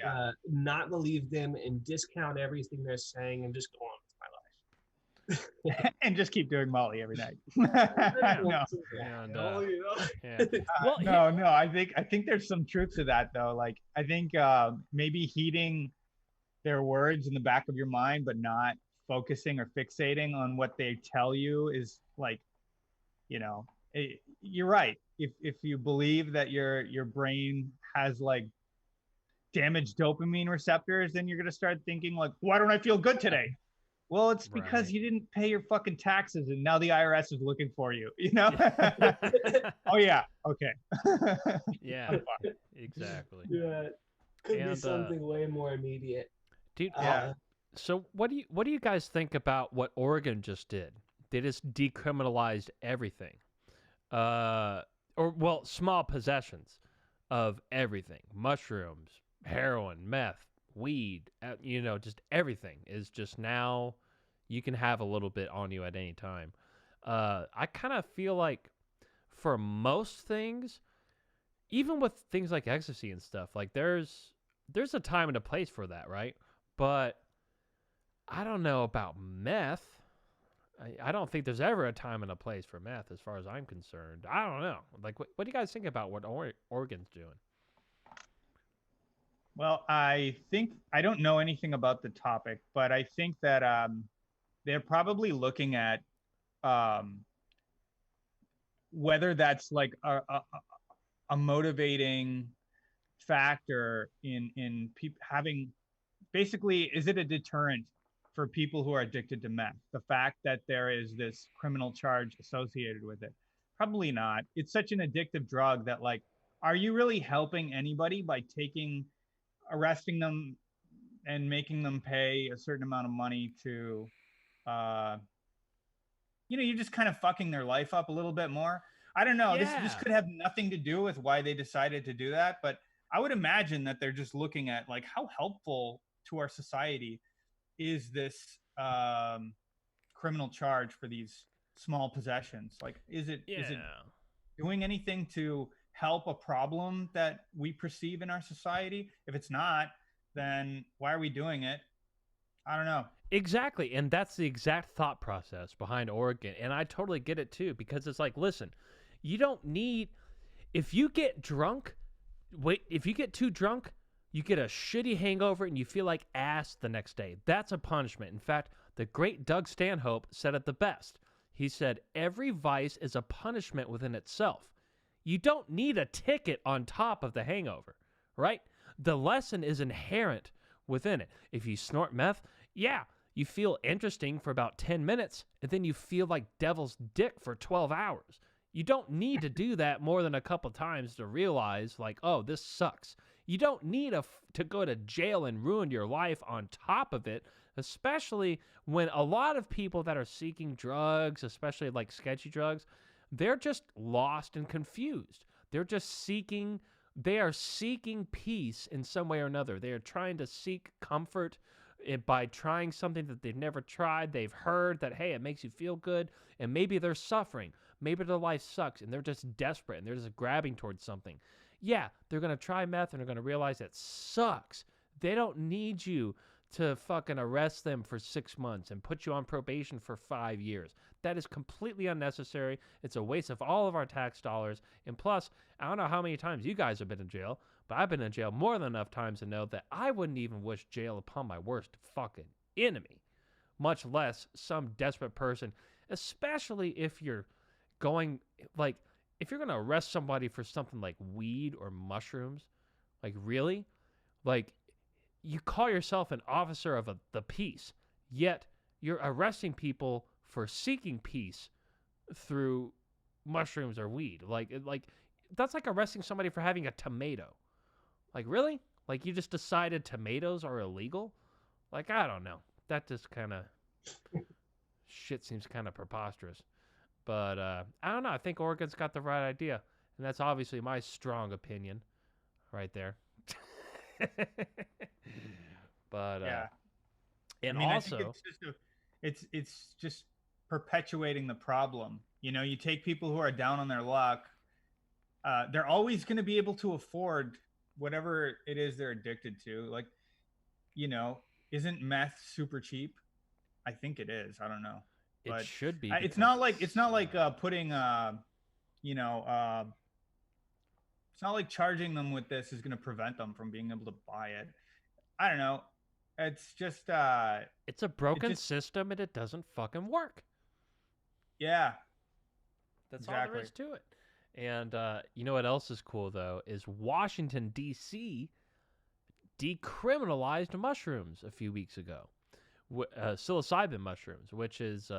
not believe them and discount everything they're saying and just go on with my life. And just keep doing Molly every night. Yeah. Well, no. I think there's some truth to that, though. Like, I think maybe heeding their words in the back of your mind, but not focusing or fixating on what they tell you is like, you're right. If you believe that your brain has like damaged dopamine receptors, then you're gonna start thinking like, why don't I feel good today? Well, it's because you didn't pay your fucking taxes and now the IRS is looking for you, Oh yeah, okay. Yeah, exactly. Yeah, could be something way more immediate. Dude, so what do you guys think about what Oregon just did? They just decriminalized everything. Small possessions of everything. Mushrooms, heroin, meth, weed, just everything is just now you can have a little bit on you at any time. I kind of feel like for most things, even with things like ecstasy and stuff, like there's a time and a place for that, right? But I don't know about meth. I don't think there's ever a time and a place for meth as far as I'm concerned. I don't know. Like, what do you guys think about what Oregon's doing? Well, I think I don't know anything about the topic, but I think that they're probably looking at whether that's like a motivating factor in people having, basically, is it a deterrent for people who are addicted to meth? The fact that there is this criminal charge associated with it? Probably not. It's such an addictive drug that, like, are you really helping anybody by arresting them and making them pay a certain amount of money to, you're just kind of fucking their life up a little bit more. I don't know. Yeah. This could have nothing to do with why they decided to do that, but I would imagine that they're just looking at like how helpful to our society is this criminal charge for these small possessions. Like, is it doing anything to help a problem that we perceive in our society? If it's not, then why are we doing it? I don't know. Exactly. And that's the exact thought process behind Oregon. And I totally get it too, because it's like, listen, you don't need, if you get too drunk, you get a shitty hangover and you feel like ass the next day. That's a punishment. In fact, the great Doug Stanhope said it the best. He said, every vice is a punishment within itself. You don't need a ticket on top of the hangover, right? The lesson is inherent within it. If you snort meth, you feel interesting for about 10 minutes, and then you feel like devil's dick for 12 hours. You don't need to do that more than a couple times to realize, like, oh, this sucks. You don't need to go to jail and ruin your life on top of it, especially when a lot of people that are seeking drugs, especially like sketchy drugs, they're just lost and confused. They are seeking peace in some way or another. They are trying to seek comfort by trying something that they've never tried. They've heard that, hey, it makes you feel good, and maybe they're suffering. Maybe their life sucks, and they're just desperate, and they're just grabbing towards something. Yeah, they're going to try meth, and they're going to realize it sucks. They don't need you to fucking arrest them for 6 months and put you on probation for 5 years. That is completely unnecessary. It's a waste of all of our tax dollars. And plus, I don't know how many times you guys have been in jail, but I've been in jail more than enough times to know that I wouldn't even wish jail upon my worst fucking enemy, much less some desperate person, especially if you're going, like, if you're going to arrest somebody for something like weed or mushrooms, like, really? Like, you call yourself an officer of the peace, yet you're arresting people for seeking peace through mushrooms or weed. Like that's like arresting somebody for having a tomato. Like, really? Like, you just decided tomatoes are illegal? Like, I don't know. That just kind of shit seems kind of preposterous. But I don't know. I think Oregon's got the right idea, and that's obviously my strong opinion. right there. But Yeah. and I mean, also, I think it's just perpetuating the problem. You know, you take people who are down on their luck, they're always going to be able to afford whatever it is they're addicted to. Like, you know, isn't meth super cheap? I think it is. I don't know, it but should be. it's because not like putting you know, it's not like charging them with this is going to prevent them from being able to buy it. I don't know. It's just it's a broken system and it doesn't fucking work. yeah. That's all Exactly. there is to it. And you know what else is cool though is Washington D.C. decriminalized mushrooms a few weeks ago, psilocybin mushrooms, which is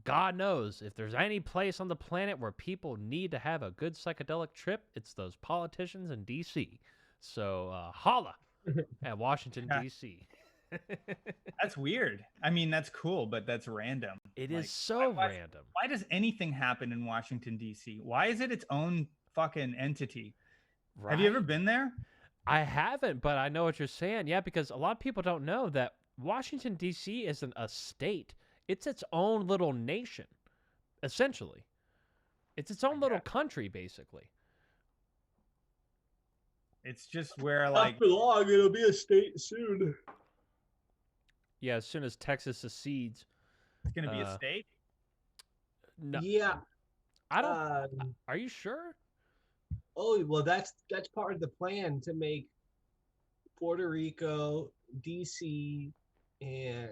God knows if there's any place on the planet where people need to have a good psychedelic trip, it's those politicians in D.C. So holla at Washington D.C. That's weird. I mean, that's cool, but that's random. It Like, is so random. Why does anything happen in Washington, D.C.? Why is it its own fucking entity? Right? Have you ever been there? I haven't, but I know what you're saying. Yeah, because a lot of people don't know that Washington, D.C. isn't a state. It's its own little nation, essentially. It's its own little country, basically. It's just where, like, After long, it'll be a state soon. Yeah, as soon as Texas secedes. It's going to be a state? No, Yeah. I don't. Are you sure? Oh, well, that's part of the plan to make Puerto Rico, DC, and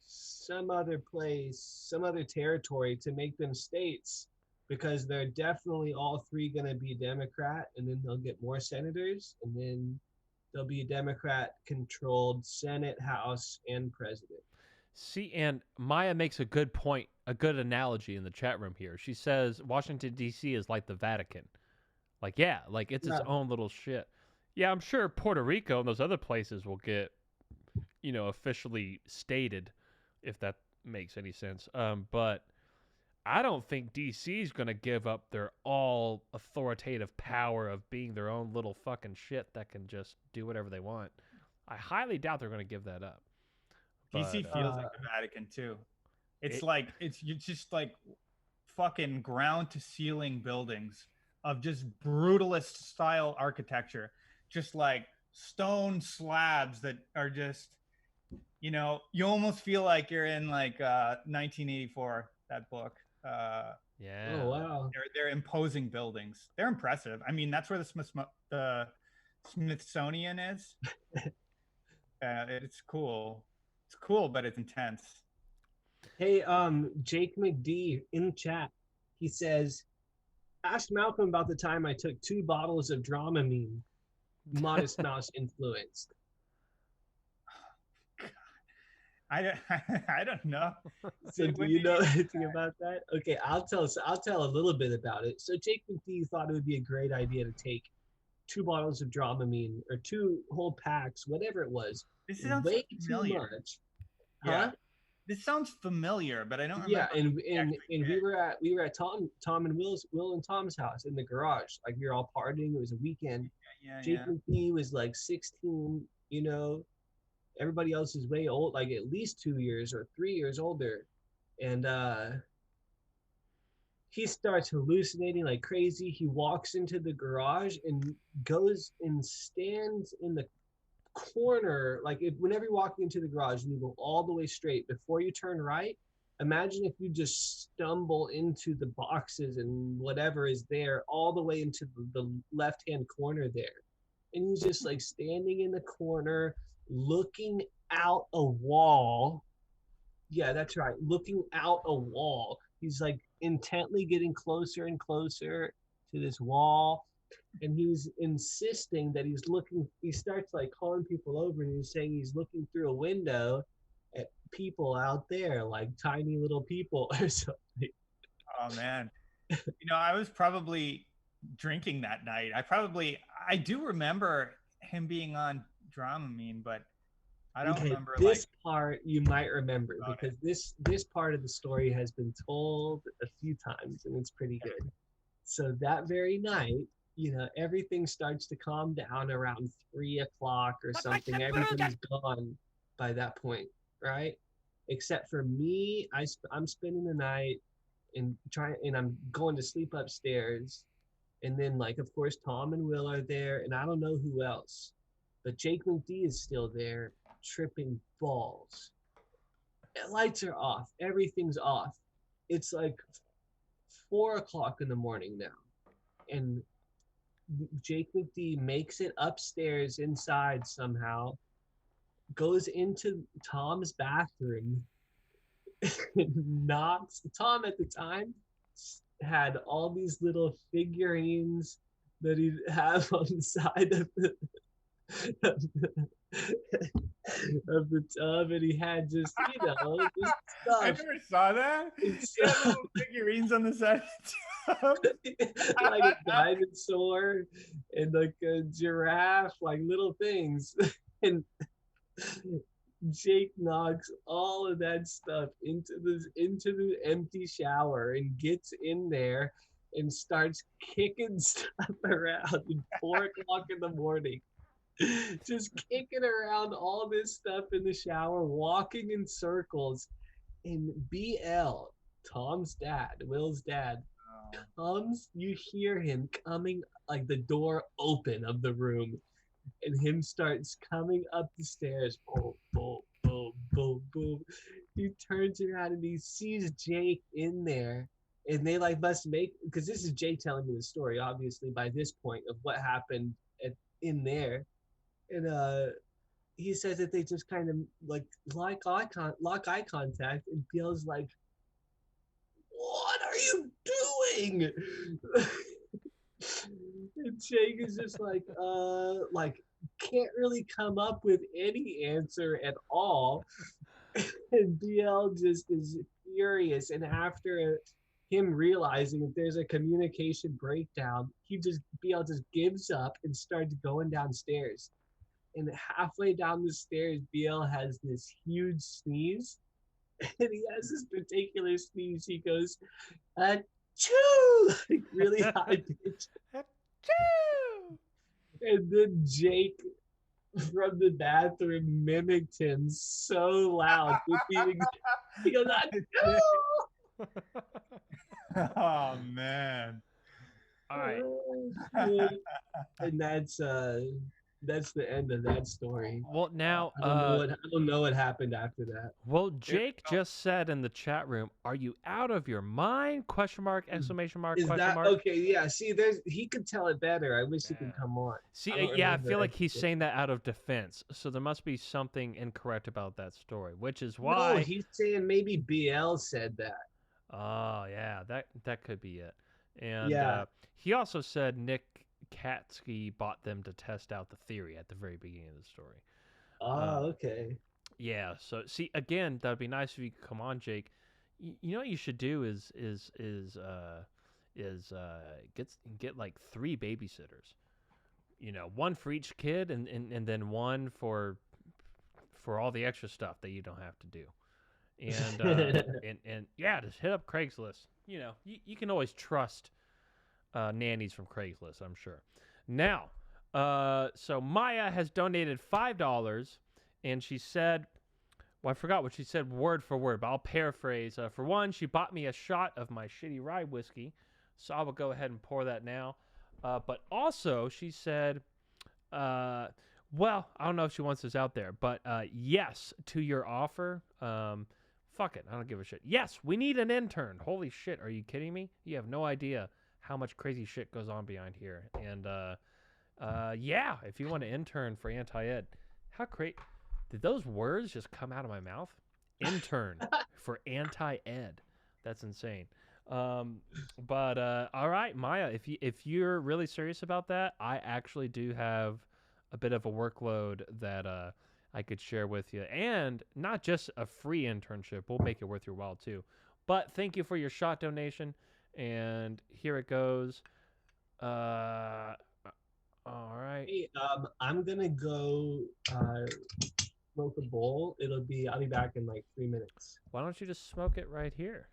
some other place, some other territory to make them states, because they're definitely all three going to be Democrat, and then they'll get more senators, and then there'll be a Democrat-controlled Senate, House, and president. See, and Maya makes a good point, a good analogy in the chat room here. She says Washington, D.C. is like the Vatican. Like, yeah, like it's its own little shit. Yeah, I'm sure Puerto Rico and those other places will get, officially stated, if that makes any sense. But I don't think D.C. is going to give up their all authoritative power of being their own little fucking shit that can just do whatever they want. I highly doubt they're going to give that up. DC feels like the Vatican too. It's just like fucking ground to ceiling buildings of just brutalist style architecture, just like stone slabs that are just, you almost feel like you're in like 1984, that book. Yeah. Oh wow. They're imposing buildings. They're impressive. I mean, that's where the Smithsonian is. It's cool. It's cool, but it's intense. Hey, Jake McD in chat, he says, asked Malcolm about the time I took 2 bottles of Dramamine, Modest Mouse influenced. I don't know. So do you know anything about that? Okay, I'll tell a little bit about it. So Jake McD thought it would be a great idea to take 2 bottles of Dramamine or 2 whole packs, whatever it was. This sounds way familiar. too much. Yeah. Huh? This sounds familiar, but I don't remember. Yeah, and we were at Tom and Will and Tom's house in the garage. Like we were all partying. It was a weekend. Jake McD was like 16. Everybody else is way old, like at least 2 years or 3 years older, and he starts hallucinating like crazy. He walks into the garage and goes and stands in the corner. Like whenever you're walking into the garage and you go all the way straight before you turn right, imagine if you just stumble into the boxes and whatever is there all the way into the left-hand corner there, and he's just like standing in the corner looking out a wall. Yeah, that's right, looking out a wall. He's like intently getting closer and closer to this wall, and he's insisting that he's looking. He starts like calling people over, and he's saying he's looking through a window at people out there, like tiny little people or something. Oh man. I was probably drinking that night. I do remember him being on Dramamine, but I don't remember this part. You might remember because this part of the story has been told a few times, and it's pretty good. So that very night, everything starts to calm down around 3 o'clock or something. Everybody's gone by that point, right? Except for me, I'm spending the night and I'm going to sleep upstairs. And then, like, of course, Tom and Will are there, and I don't know who else. But Jake McD is still there, tripping balls. Lights are off. Everything's off. It's like 4 o'clock in the morning now. And Jake McD makes it upstairs inside somehow, goes into Tom's bathroom, and knocks. Tom at the time had all these little figurines that he'd have on the side of the tub, and he had just just stuff. I never saw that. He had little figurines on the side of the tub. Like a dinosaur and like a giraffe, like little things. And Jake knocks all of that stuff into the empty shower and gets in there and starts kicking stuff around at 4 o'clock in the morning. Just kicking around all this stuff in the shower, walking in circles. And BL, Tom's dad, Will's dad, comes, you hear him coming, like the door open of the room, and him starts coming up the stairs. Boom, boom, boom, boom, boom. He turns around and he sees Jake in there, and they like must make, because this is Jake telling me the story, obviously by this point, of what happened in there. And he says that they just kind of like lock eye contact, and feels like, what are you doing? And Jake is just like can't really come up with any answer at all. And BL just is furious. And after him realizing that there's a communication breakdown, BL just gives up and starts going downstairs. And halfway down the stairs, BL has this huge sneeze. And he has this particular sneeze. He goes, achoo! Like really high pitch. Achoo! And then Jake from the bathroom mimicked him so loud. He goes, achoo! Oh, man. All right. And that's the end of that story. Well, now I don't know what happened after that. Well, Jake just said in the chat room, "Are you out of your mind?" Question mark, exclamation mark, Is question that mark. okay? Yeah. See, he could tell it better. I wish he could come on. See, I feel like he's saying that out of defense. So there must be something incorrect about that story, which is why No, he's saying maybe BL said that. Oh, yeah, that could be it. And Yeah. He also said Nick Katsky bought them to test out the theory at the very beginning of the story. Oh, okay. Yeah. So see, again, that'd be nice if you could come on, Jake. You know what you should do is get like 3 babysitters. You know, one for each kid, and then one for all the extra stuff that you don't have to do. And and yeah, just hit up Craigslist. You know, you can always trust nannies from Craigslist, I'm sure. Now, so Maya has donated $5, and she said, well, I forgot what she said word for word, but I'll paraphrase. For one, she bought me a shot of my shitty rye whiskey, so I will go ahead and pour that now. But also, she said, well, I don't know if she wants this out there, but yes to your offer. Fuck it, I don't give a shit. Yes, we need an intern. Holy shit, are you kidding me? You have no idea how much crazy shit goes on behind here. And yeah, if you want to intern for anti-ed, how great. Did those words just come out of my mouth? Intern for anti-ed. That's insane. But all right, Maya, if you're really serious about that, I actually do have a bit of a workload that I could share with you. And not just a free internship. We'll make it worth your while too. But thank you for your shot donation. And here it goes. All right. Hey, I'm gonna go smoke a bowl. I'll be back in like 3 minutes. Why don't you just smoke it right here?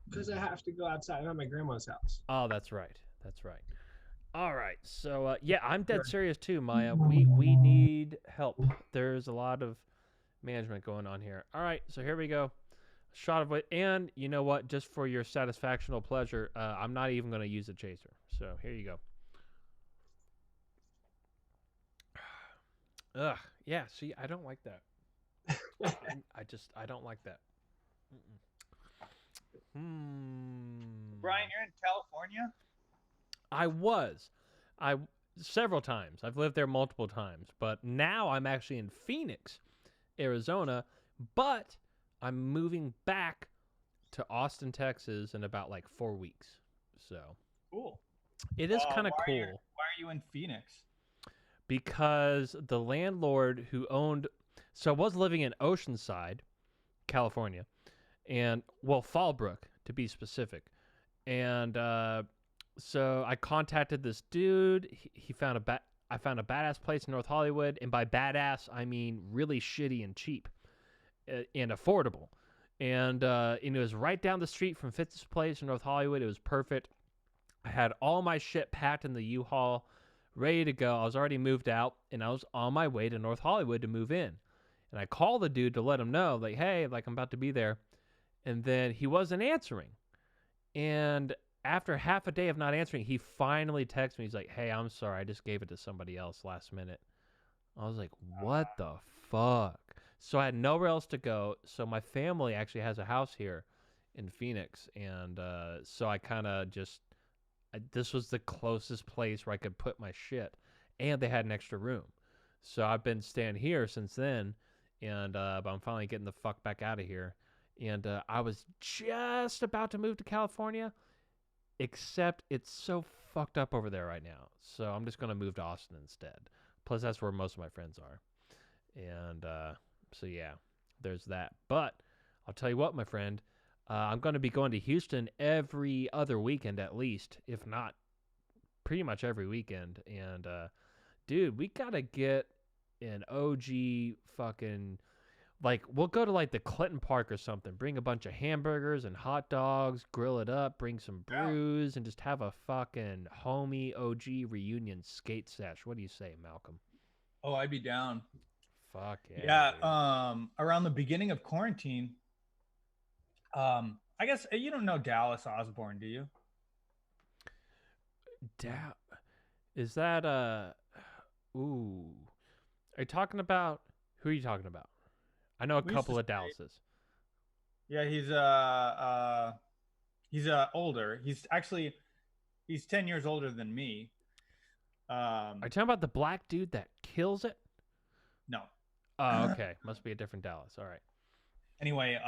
Because I have to go outside. I'm at my grandma's house. Oh, that's right. That's right. All right. So yeah, I'm dead serious too, Maya. We need help. There's a lot of management going on here. All right. So here we go. Shot of it. And you know what? Just for your satisfactional pleasure, I'm not even going to use a chaser. So here you go. Ugh. Yeah. See, I don't like that. I don't like that. Brian, you're in California? I several times. I've lived there multiple times, but now I'm actually in Phoenix, Arizona, but I'm moving back to Austin, Texas in about like 4 weeks. So Cool. it is kind of cool. Why are you in Phoenix? Because the landlord who owned, so I was living in Oceanside, California, and well, Fallbrook to be specific, and so I contacted this dude. He found I found a badass place in North Hollywood, and by badass I mean really shitty and cheap, and affordable, and it was right down the street from Fitz's place in North Hollywood. It was perfect. I had all my shit packed in the U-Haul, ready to go. I was already moved out, and I was on my way to North Hollywood to move in. And I called the dude to let him know, like, hey, like I'm about to be there. And then he wasn't answering. And after half a day of not answering, he finally texted me. He's like, hey, I'm sorry. I just gave it to somebody else last minute. I was like, what the fuck? So I had nowhere else to go. So my family actually has a house here in Phoenix. And so I kind of just, this was the closest place where I could put my shit. And they had an extra room. So I've been staying here since then. And but I'm finally getting the fuck back out of here. And I was just about to move to California, except it's so fucked up over there right now. So I'm just going to move to Austin instead. Plus, that's where most of my friends are. And so, yeah, there's that. But I'll tell you what, my friend, I'm going to be going to Houston every other weekend at least, if not pretty much every weekend. And, dude, we got to get an OG fucking... Like, we'll go to, like, the Clinton Park or something, bring a bunch of hamburgers and hot dogs, grill it up, bring some brews, and just have a fucking homie OG reunion skate sesh. What do you say, Malcolm? Oh, I'd be down. Fuck yeah. Yeah, around the beginning of quarantine, I guess you don't know Dallas Osborne, do you? Is that, ooh. Are you talking about, who are you talking about? I know a couple of Dallases. Yeah, he's older. He's 10 years older than me. Are you talking about the black dude that kills it? No. Oh, okay. Must be a different Dallas. All right. Anyway,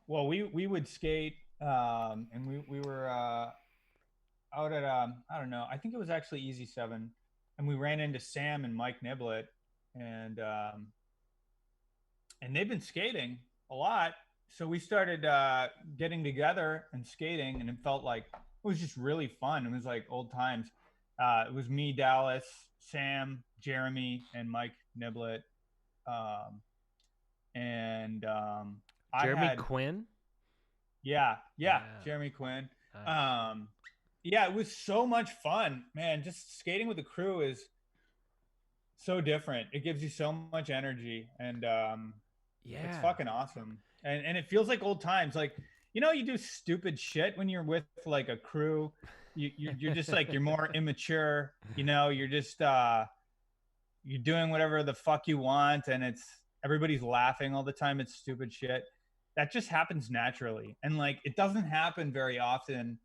well, we would skate, and we were out at I don't know. I think it was actually Easy 7, and we ran into Sam and Mike Niblett, and they've been skating a lot. So we started getting together and skating, and it felt like it was just really fun. It was like old times. It was me, Dallas, Sam, Jeremy, and Mike Niblett. Jeremy Quinn? Yeah, Jeremy Quinn. Nice. Yeah, it was so much fun, man. Just skating with the crew is so different. It gives you so much energy, and it's fucking awesome. And it feels like old times. Like, you know, you do stupid shit when you're with like a crew. You're just like, you're more immature. You know, you're just you're doing whatever the fuck you want, and everybody's laughing all the time. It's stupid shit. That just happens naturally, and like it doesn't happen very often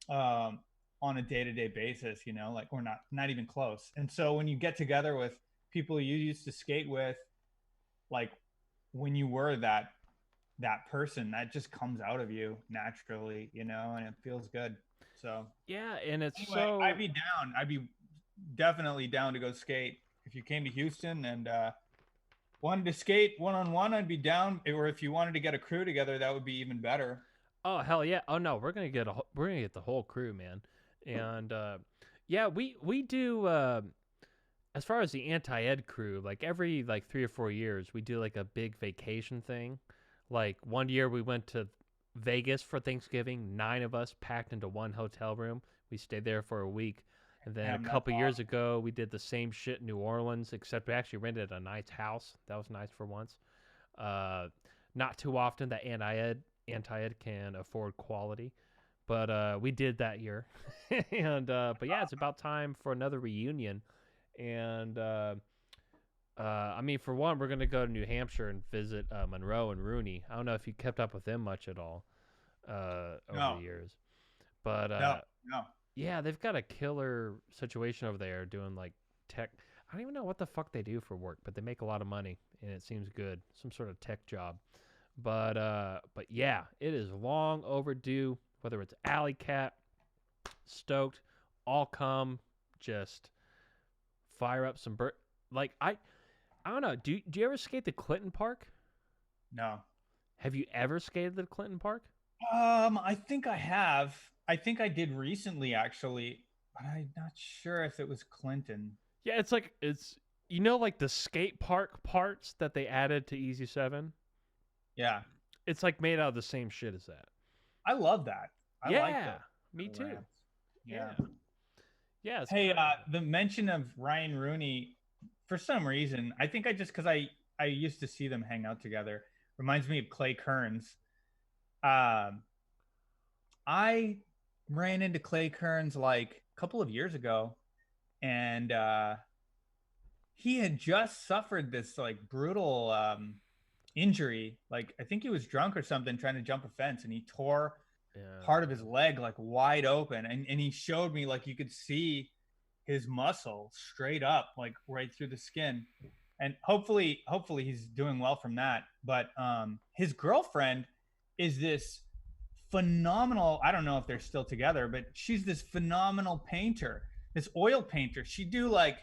on a day-to-day basis. You know, like, or not even close. And so when you get together with people you used to skate with, like when you were that person, that just comes out of you naturally, you know, and it feels good. So yeah, and it's anyway, so I'd be down. I'd be definitely down to go skate if you came to Houston and wanted to skate one-on-one. I'd be down. Or if you wanted to get a crew together, that would be even better. Oh hell yeah! Oh no, we're gonna get the whole crew, man. And yeah, we do. As far as the anti-ed crew, like every like 3 or 4 years, we do like a big vacation thing. Like one year we went to Vegas for Thanksgiving. 9 of us packed into one hotel room. We stayed there for a week. And then Damn, a that's couple years ago, we did the same shit in New Orleans, except we actually rented a nice house. That was nice for once. Not too often that anti-ed can afford quality, but we did that year. And but yeah, it's about time for another reunion. And I mean, for one, we're gonna go to New Hampshire and visit Monroe and Rooney. I don't know if you kept up with them much at all over No. the years, but No. yeah, they've got a killer situation over there doing like tech. I don't even know what the fuck they do for work, but they make a lot of money and it seems good. Some sort of tech job. But yeah, it is long overdue. Whether it's Alley Cat, Stoked, all come just fire up some like I don't know. Do you ever skate the Clinton Park? No. Have you ever skated the Clinton Park? I think I have. I think I did recently, actually, but I'm not sure if it was Clinton. Yeah, it's like like the skate park parts that they added to Easy 7? Yeah. It's like made out of the same shit as that. I love that. I like that. Me too. Ramps. Yeah. Yeah. It's Hey, kinda- the mention of Ryan Rooney, for some reason, I think because I used to see them hang out together, reminds me of Clay Kearns. I ran into Clay Kearns like a couple of years ago, and he had just suffered this like brutal injury. Like I think he was drunk or something trying to jump a fence, and he tore part of his leg like wide open, and he showed me like you could see his muscle straight up like right through the skin, and hopefully he's doing well from that. But his girlfriend is this phenomenal, I don't know if they're still together, but she's this phenomenal painter, this oil painter. She do like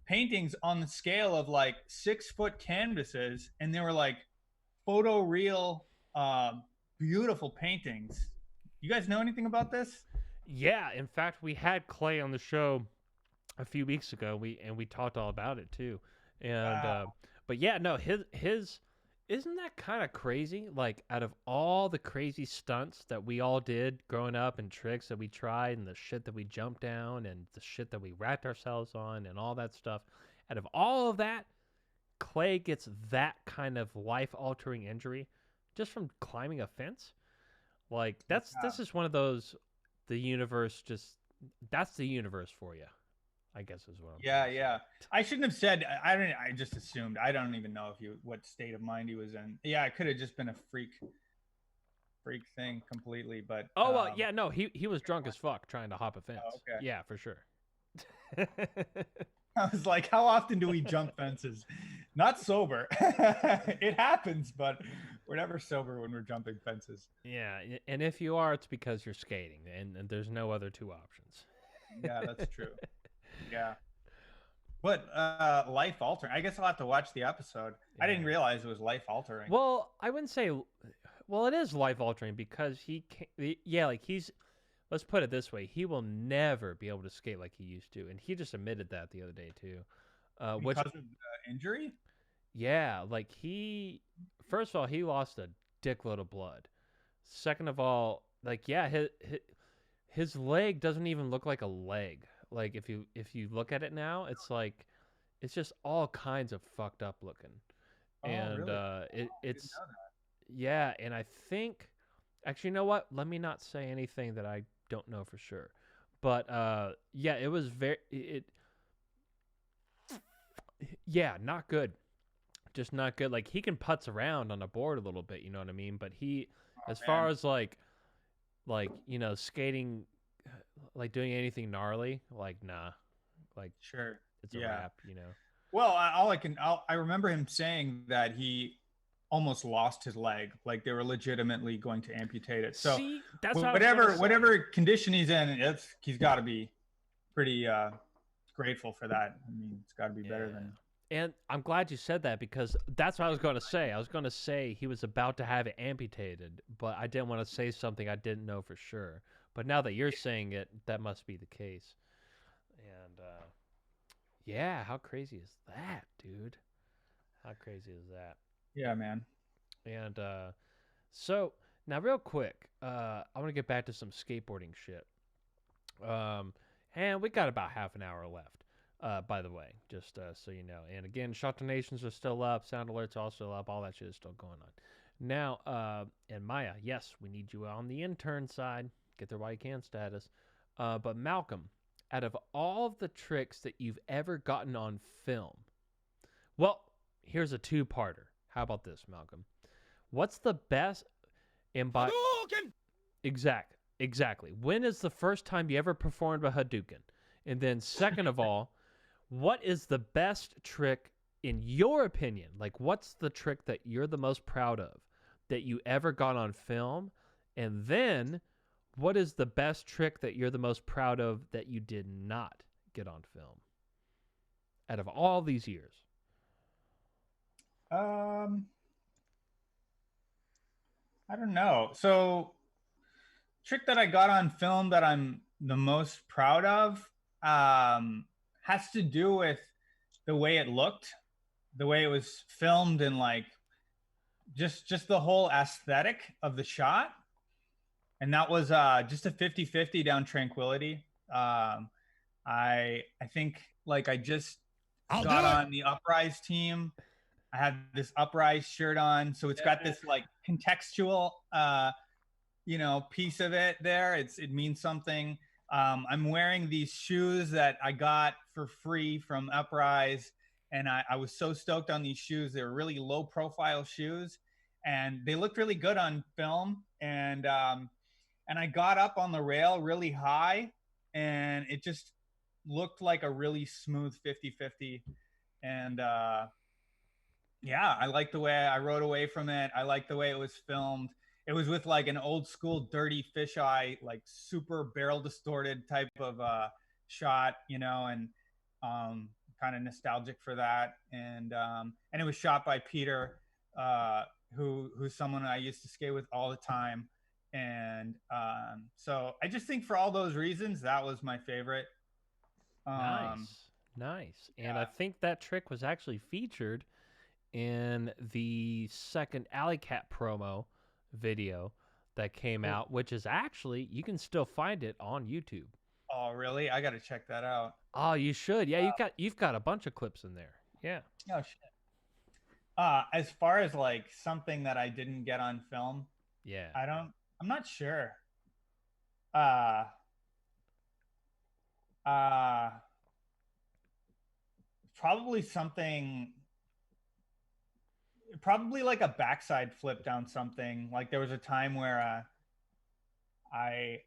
paintings on the scale of like 6-foot canvases, and they were like photo real beautiful paintings. You guys know anything about this? Yeah, in fact, we had Clay on the show a few weeks ago. We talked all about it too. And Wow. But yeah, no, his isn't that kind of crazy? Like out of all the crazy stunts that we all did growing up and tricks that we tried and the shit that we jumped down and the shit that we wrapped ourselves on and all that stuff, out of all of that, Clay gets that kind of life-altering injury just from climbing a fence. Like this is one of those the universe that's the universe for you, I guess is what I'm trying to say. Yeah. I shouldn't have said. I just assumed. I don't even know what state of mind he was in. Yeah, it could have just been a freak thing completely. But Oh well, yeah, no, he was drunk as fuck trying to hop a fence. Oh, okay. Yeah, for sure. I was like, how often do we jump fences? Not sober. It happens, but we're never sober when we're jumping fences. Yeah, and if you are, it's because you're skating, and there's no other two options. Yeah, that's true. Yeah. What life altering? I guess I'll have to watch the episode. I didn't Yeah. realize it was life altering. Well, I wouldn't say. Well, it is life altering because let's put it this way: he will never be able to skate like he used to, and he just admitted that the other day too. Which because of the injury? yeah, like first of all, he lost a dickload of blood. Second of all, like yeah, his leg doesn't even look like a leg. Like if you look at it now, it's like it's just all kinds of fucked up looking. Oh, And really? it's Didn't know that. yeah, and I think actually, you know what? Let me not say anything that I don't know for sure. But yeah, it was yeah, not good. Just not good. Like he can putz around on a board a little bit, you know what I mean? But as far as like skating, like doing anything gnarly, like nah, like Sure. it's a Yeah. wrap, you know. Well, I remember him saying that he almost lost his leg, like they were legitimately going to amputate it. So See, that's what I was gonna say. whatever condition he's in, he's got to be pretty grateful for that. I mean, it's got to be better than. And I'm glad you said that because that's what I was going to say. I was going to say he was about to have it amputated, but I didn't want to say something I didn't know for sure. But now that you're saying it, that must be the case. And yeah, how crazy is that, dude? How crazy is that? Yeah, man. And so now, real quick, I want to get back to some skateboarding shit. And we got about half an hour left, by the way, just so you know. And again, shot donations are still up. Sound alerts are also up. All that shit is still going on. Now, and Maya, yes, we need you on the intern side. Get there while you can status. But Malcolm, out of all of the tricks that you've ever gotten on film, well, here's a two-parter. How about this, Malcolm? What's the best... Exactly. When is the first time you ever performed a Hadouken? And then second of all, what is the best trick in your opinion? Like, what's the trick that you're the most proud of that you ever got on film? And then what is the best trick that you're the most proud of that you did not get on film out of all these years? I don't know. So, trick that I got on film that I'm the most proud of has to do with the way it looked, the way it was filmed, and like just the whole aesthetic of the shot. And that was just a 50-50 down Tranquility. I think like I just got on the Uprise team. I have this Uprise shirt on, so it's got this like contextual piece of it there. It means something. I'm wearing these shoes that I got for free from Uprise, and I was so stoked on these shoes. They were really low profile shoes, and they looked really good on film. And I got up on the rail really high, and it just looked like a really smooth 50-50. And yeah, I like the way I rode away from it. I like the way it was filmed. It was with like an old school dirty fisheye, like super barrel distorted type of shot, and kind of nostalgic for that. And it was shot by Peter, who's someone I used to skate with all the time. And so I just think for all those reasons, that was my favorite. Nice. And I think that trick was actually featured in the second Alley Cat promo video that came out, which is actually, you can still find it on YouTube. Oh, really? I got to check that out. Oh, you should. Yeah, you've got a bunch of clips in there. Yeah. Oh shit. As far as like something that I didn't get on film, yeah, I'm not sure. Probably like a backside flip down something. Like there was a time where I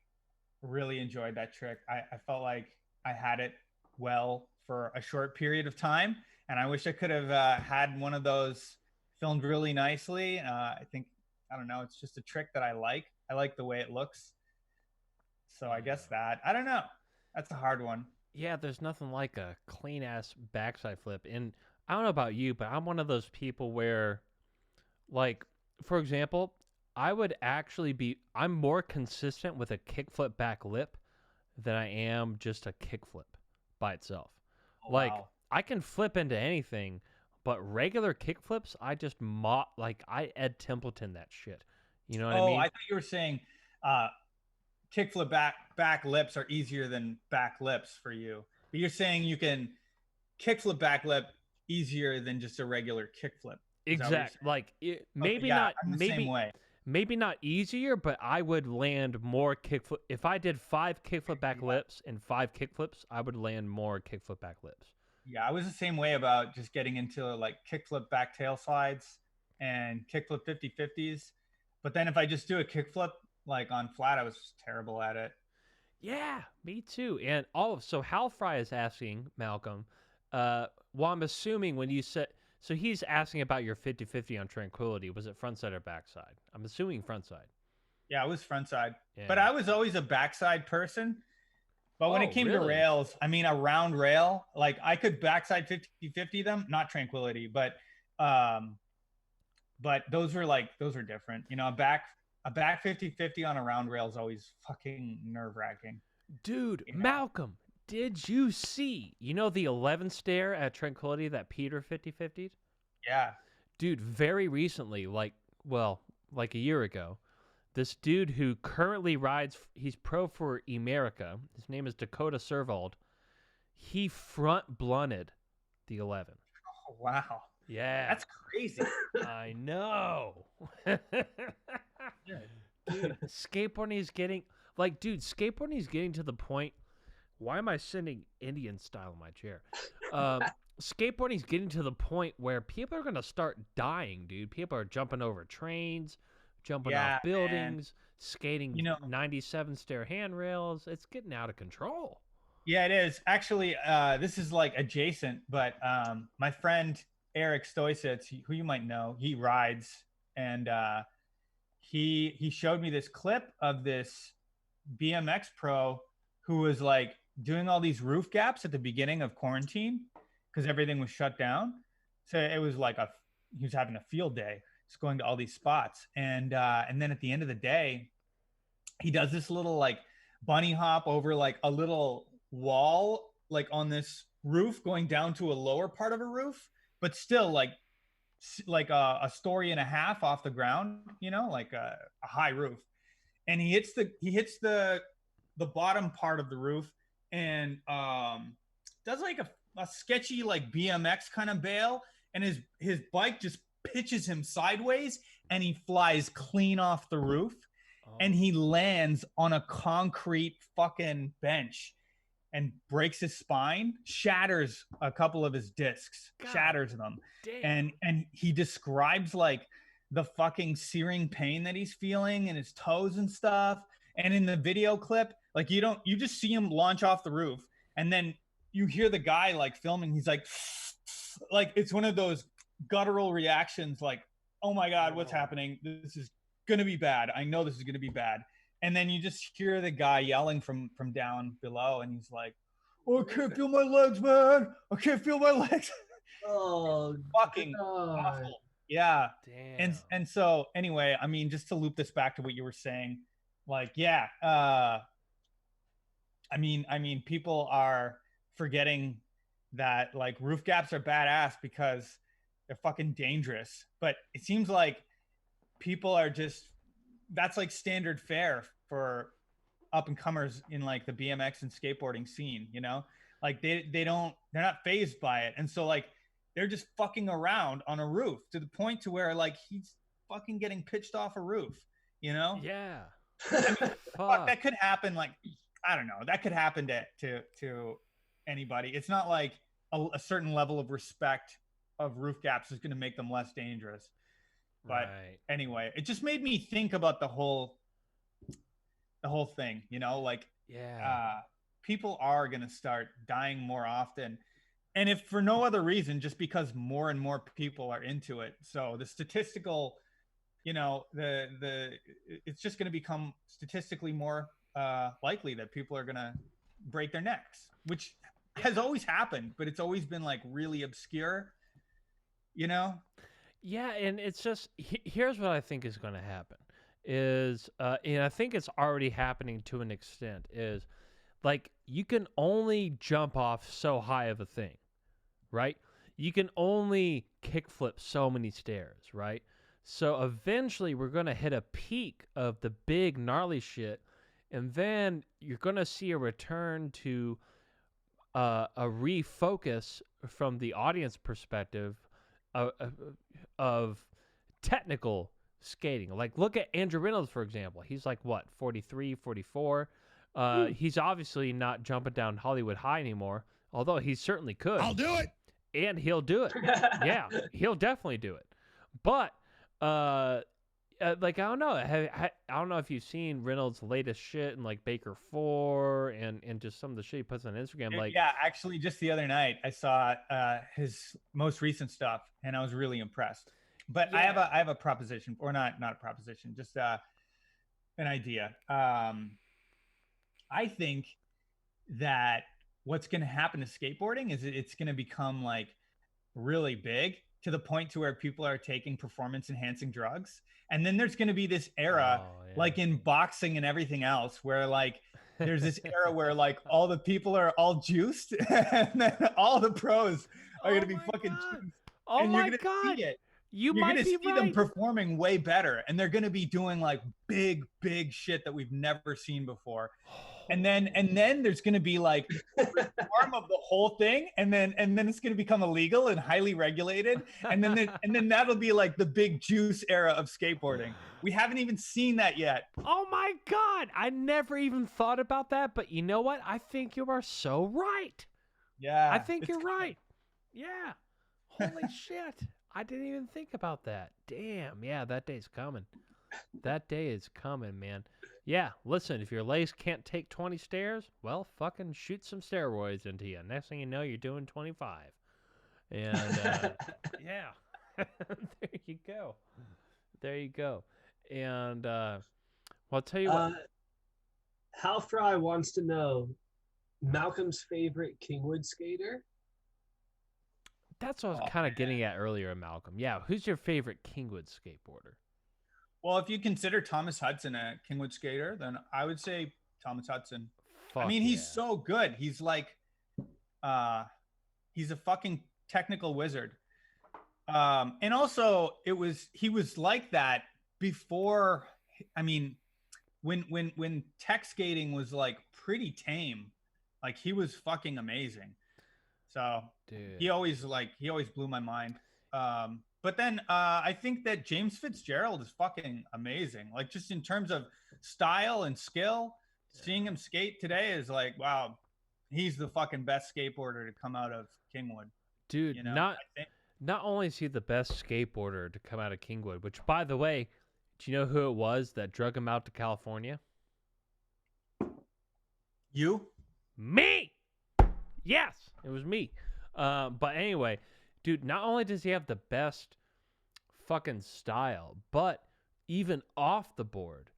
really enjoyed that trick. I felt like I had it well for a short period of time, and I wish I could have had one of those filmed really nicely. I don't know, it's just a trick that I like the way it looks, so I guess that, I don't know, that's a hard one. Yeah, there's nothing like a clean ass backside flip. And I don't know about you, but I'm one of those people where, like, for example, I'm more consistent with a kickflip back lip than I am just a kickflip by itself. Oh, like, wow. I can flip into anything, but regular kickflips, I Ed Templeton that shit. You know what I mean? I thought you were saying kickflip back lips are easier than back lips for you. But you're saying you can kickflip back lip easier than just a regular kickflip. Exactly. Like maybe not. Same way. Maybe not easier, but I would land more kickflip. If I did 5 kickflip back lips and 5 kickflips, I would land more kickflip back lips. Yeah, I was the same way about just getting into like kickflip back tail slides and kickflip 50-50s. But then if I just do a kickflip like on flat, I was just terrible at it. Yeah, me too. And so Hal Fry is asking, Malcolm, well, I'm assuming when you said, so he's asking about your 50-50 on Tranquility. Was it front side or backside? I'm assuming front side. Yeah, it was front side. Yeah. But I was always a backside person. But when it came to rails, I mean, a round rail, like I could backside 50-50 them, not Tranquility, but those were different. A back 50-50 on a round rail is always fucking nerve-wracking. Dude, Malcolm, did you see, the 11 stare at Tranquility that Peter 50-50'd? Yeah. Dude, very recently, like a year ago, this dude who currently rides, he's pro for Emerica. His name is Dakota Servold. He front blunted the 11. Oh, wow. Yeah. That's crazy. I know. Dude, skateboarding is getting to the point. Why am I sending Indian style in my chair? Skateboarding is getting to the point where people are going to start dying, dude. People are jumping over trains, jumping off buildings, skating 97 stair handrails. It's getting out of control. Yeah, it is. Actually, this is like adjacent, but my friend Eric Stoysitz, who you might know, he rides, and he showed me this clip of this BMX pro who was like doing all these roof gaps at the beginning of quarantine because everything was shut down. So it was like he was having a field day, just going to all these spots, and then at the end of the day, he does this little like bunny hop over like a little wall, like on this roof going down to a lower part of a roof, but still like a story and a half off the ground, like a high roof. And he hits the bottom part of the roof and does like a sketchy like BMX kind of bail, and his bike just pitches him sideways and he flies clean off the roof. And he lands on a concrete fucking bench and breaks his spine, shatters a couple of his discs, shatters them. Damn. And he describes like the fucking searing pain that he's feeling in his toes and stuff. And in the video clip, like you just see him launch off the roof, and then you hear the guy like filming, he's like it's one of those guttural reactions, like, oh my God, what's happening? This is gonna be bad. I know this is gonna be bad. And then you just hear the guy yelling from down below, and he's like, "Oh, I can't feel my legs, man. I can't feel my legs." Oh, fucking awful. Yeah. Damn. And so anyway, I mean, just to loop this back to what you were saying, like, yeah, I mean, people are forgetting that like roof gaps are badass because they're fucking dangerous. But it seems like people are just, that's like standard fare for up and comers in like the BMX and skateboarding scene, like they're not fazed by it. And so like they're just fucking around on a roof to the point to where like he's fucking getting pitched off a roof, Yeah. I mean, fuck, that could happen. Like, I don't know, that could happen to anybody. It's not like a certain level of respect of roof gaps is going to make them less dangerous. But anyway, it just made me think about the whole thing, like, people are going to start dying more often. And if for no other reason, just because more and more people are into it. So the statistical, it's just going to become statistically more likely that people are going to break their necks, which has always happened, but it's always been like really obscure, Yeah, and it's just, here's what I think is going to happen is, and I think it's already happening to an extent, is like you can only jump off so high of a thing, right? You can only kickflip so many stairs, right? So eventually we're going to hit a peak of the big gnarly shit, and then you're going to see a return to a refocus from the audience perspective of technical skating. Like, look at Andrew Reynolds, for example. He's like, what, 43, 44? He's obviously not jumping down Hollywood High anymore, although he certainly could. I'll do it. And he'll do it. Yeah, he'll definitely do it. But, like, I don't know. I don't know if you've seen Reynolds' latest shit in, like, Baker 4 and just some of the shit he puts on Instagram. Like, yeah, actually, just the other night, I saw his most recent stuff, and I was really impressed. But yeah. I have a proposition, or not a proposition, just an idea. I think that what's going to happen to skateboarding is it's going to become like really big to the point to where people are taking performance enhancing drugs. And then there's going to be this era, like in boxing and everything else, where like there's this era where like all the people are all juiced and then all the pros are going to be fucking juiced. Oh and my you're God. See it. You You're might gonna be see them right. performing way better, and they're gonna be doing like big shit that we've never seen before. And then there's gonna be like reform of the whole thing, and then it's gonna become illegal and highly regulated, and then that'll be like the big juice era of skateboarding. We haven't even seen that yet. Oh my God. I never even thought about that, but you know what? I think you are so right. Yeah, I think you're right. Yeah. Holy shit. I didn't even think about that. Damn. Yeah, that day's coming. That day is coming, man. Yeah, listen, if your legs can't take 20 stairs, well, fucking shoot some steroids into you. Next thing you know, you're doing 25. And, yeah. There you go. There you go. And, well, I'll tell you what. Hal Fry wants to know Malcolm's favorite Kingwood skater. That's what I was kind of getting at earlier, Malcolm. Yeah, who's your favorite Kingwood skateboarder? Well, if you consider Thomas Hudson a Kingwood skater, then I would say Thomas Hudson. Fuck I mean, he's yeah. so good. He's like, he's a fucking technical wizard. And also, he was like that before. I mean, when tech skating was like pretty tame, like he was fucking amazing. So Dude. he always blew my mind. But then I think that James Fitzgerald is fucking amazing. Like just in terms of style and skill, seeing him skate today is like, wow, he's the fucking best skateboarder to come out of Kingwood. Dude, You know, not only is he the best skateboarder to come out of Kingwood, which by the way, do you know who it was that drug him out to California? You? Me. Yes, it was me. But anyway, dude, not only does he have the best fucking style, but even off the board,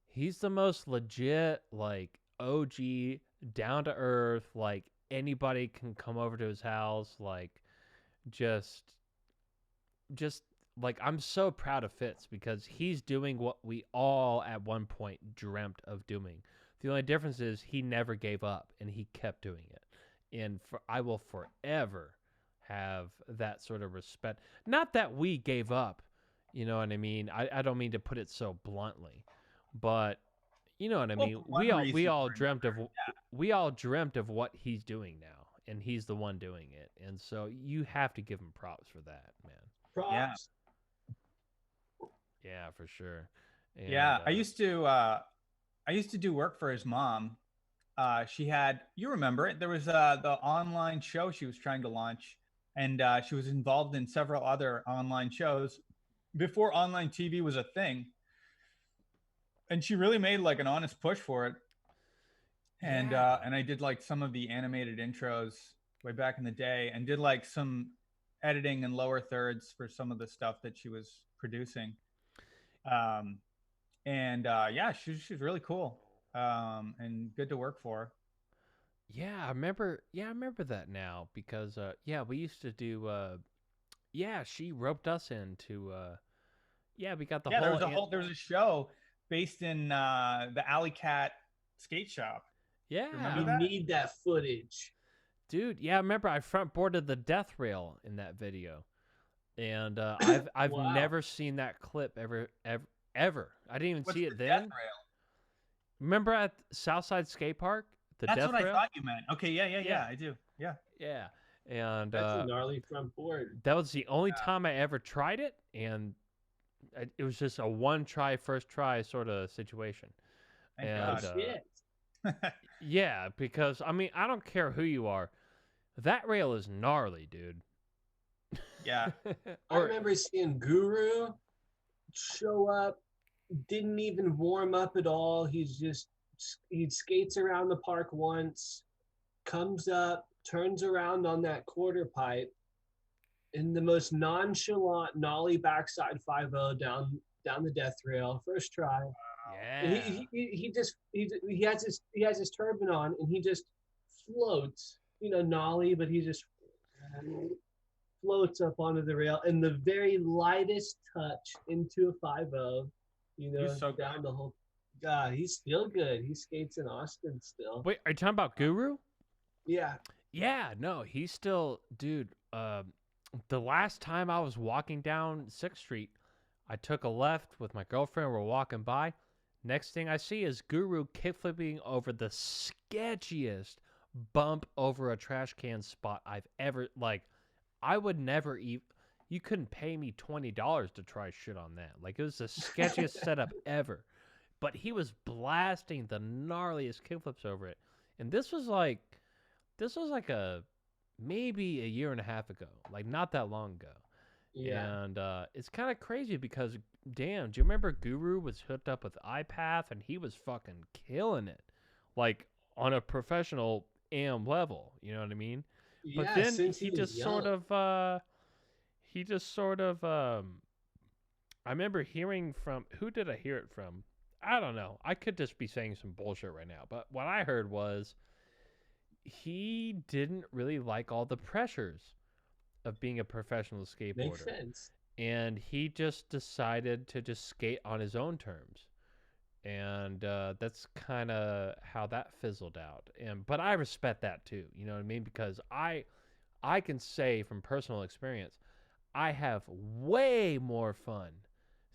he's the most legit, like, OG, down to earth, like, anybody can come over to his house, like, just, like, I'm so proud of Fitz because he's doing what we all at one point dreamt of doing. The only difference is he never gave up and he kept doing it. And I will forever have that sort of respect. Not that we gave up, you know what I mean? I don't mean to put it so bluntly, but you know what I mean? We all dreamt of what he's doing now, and he's the one doing it. And so you have to give him props for that, man. Props. Yeah. Yeah, for sure. And, yeah, I used to do work for his mom. She had, you remember it, there was the online show she was trying to launch, and she was involved in several other online shows before online TV was a thing. And she really made like an honest push for it. And Yeah. and I did like some of the animated intros way back in the day, and did like some editing and lower thirds for some of the stuff that she was producing. Yeah, she's really cool. And good to work for. Yeah, I remember that now because we used to do she roped us into we got the whole there was a show based in the Alley Cat skate shop. Yeah. Remember We need that footage. Dude, yeah, I remember I front boarded the death rail in that video. And I've Wow. never seen that clip ever. I didn't even What's see the it death then. rail? Remember at Southside Skate Park, the That's death what rail? I thought you meant. Okay, yeah, Yeah. I do. Yeah. Yeah. And That's a gnarly front board. that was the only time I ever tried it, and it was just a one try, first try sort of situation. Thank And God. Shit. yeah, because I mean, I don't care who you are, that rail is gnarly, dude. Yeah. I remember seeing Guru show up, didn't even warm up at all. He skates around the park once, comes up, turns around on that quarter pipe, in the most nonchalant nollie backside 5-0 down the death rail, first try. Yeah. And he has his turban on, and he just floats, nollie, but he just floats up onto the rail, and the very lightest touch into a 5-0, He's so down good. the whole. God, he's still good. He skates in Austin still. Wait, are you talking about Guru? Yeah. Yeah, no, he's still, dude. the last time I was walking down 6th Street, I took a left with my girlfriend. We're walking by. Next thing I see is Guru kickflipping over the sketchiest bump over a trash can spot I've ever, like, I would never even, you couldn't pay me $20 to try shit on that. Like, it was the sketchiest setup ever. But he was blasting the gnarliest kickflips over it. And this was like maybe a year and a half ago, like not that long ago. Yeah. And it's kind of crazy because, damn, do you remember Guru was hooked up with iPath and he was fucking killing it, like on a professional AM level. You know what I mean? But Yeah, then since he was just young. sort of, I remember hearing from, who did I hear it from? I don't know. I could just be saying some bullshit right now. But what I heard was he didn't really like all the pressures of being a professional skateboarder. Makes sense. And he just decided to just skate on his own terms. And that's kind of how that fizzled out. But I respect that too. You know what I mean? Because I can say from personal experience, I have way more fun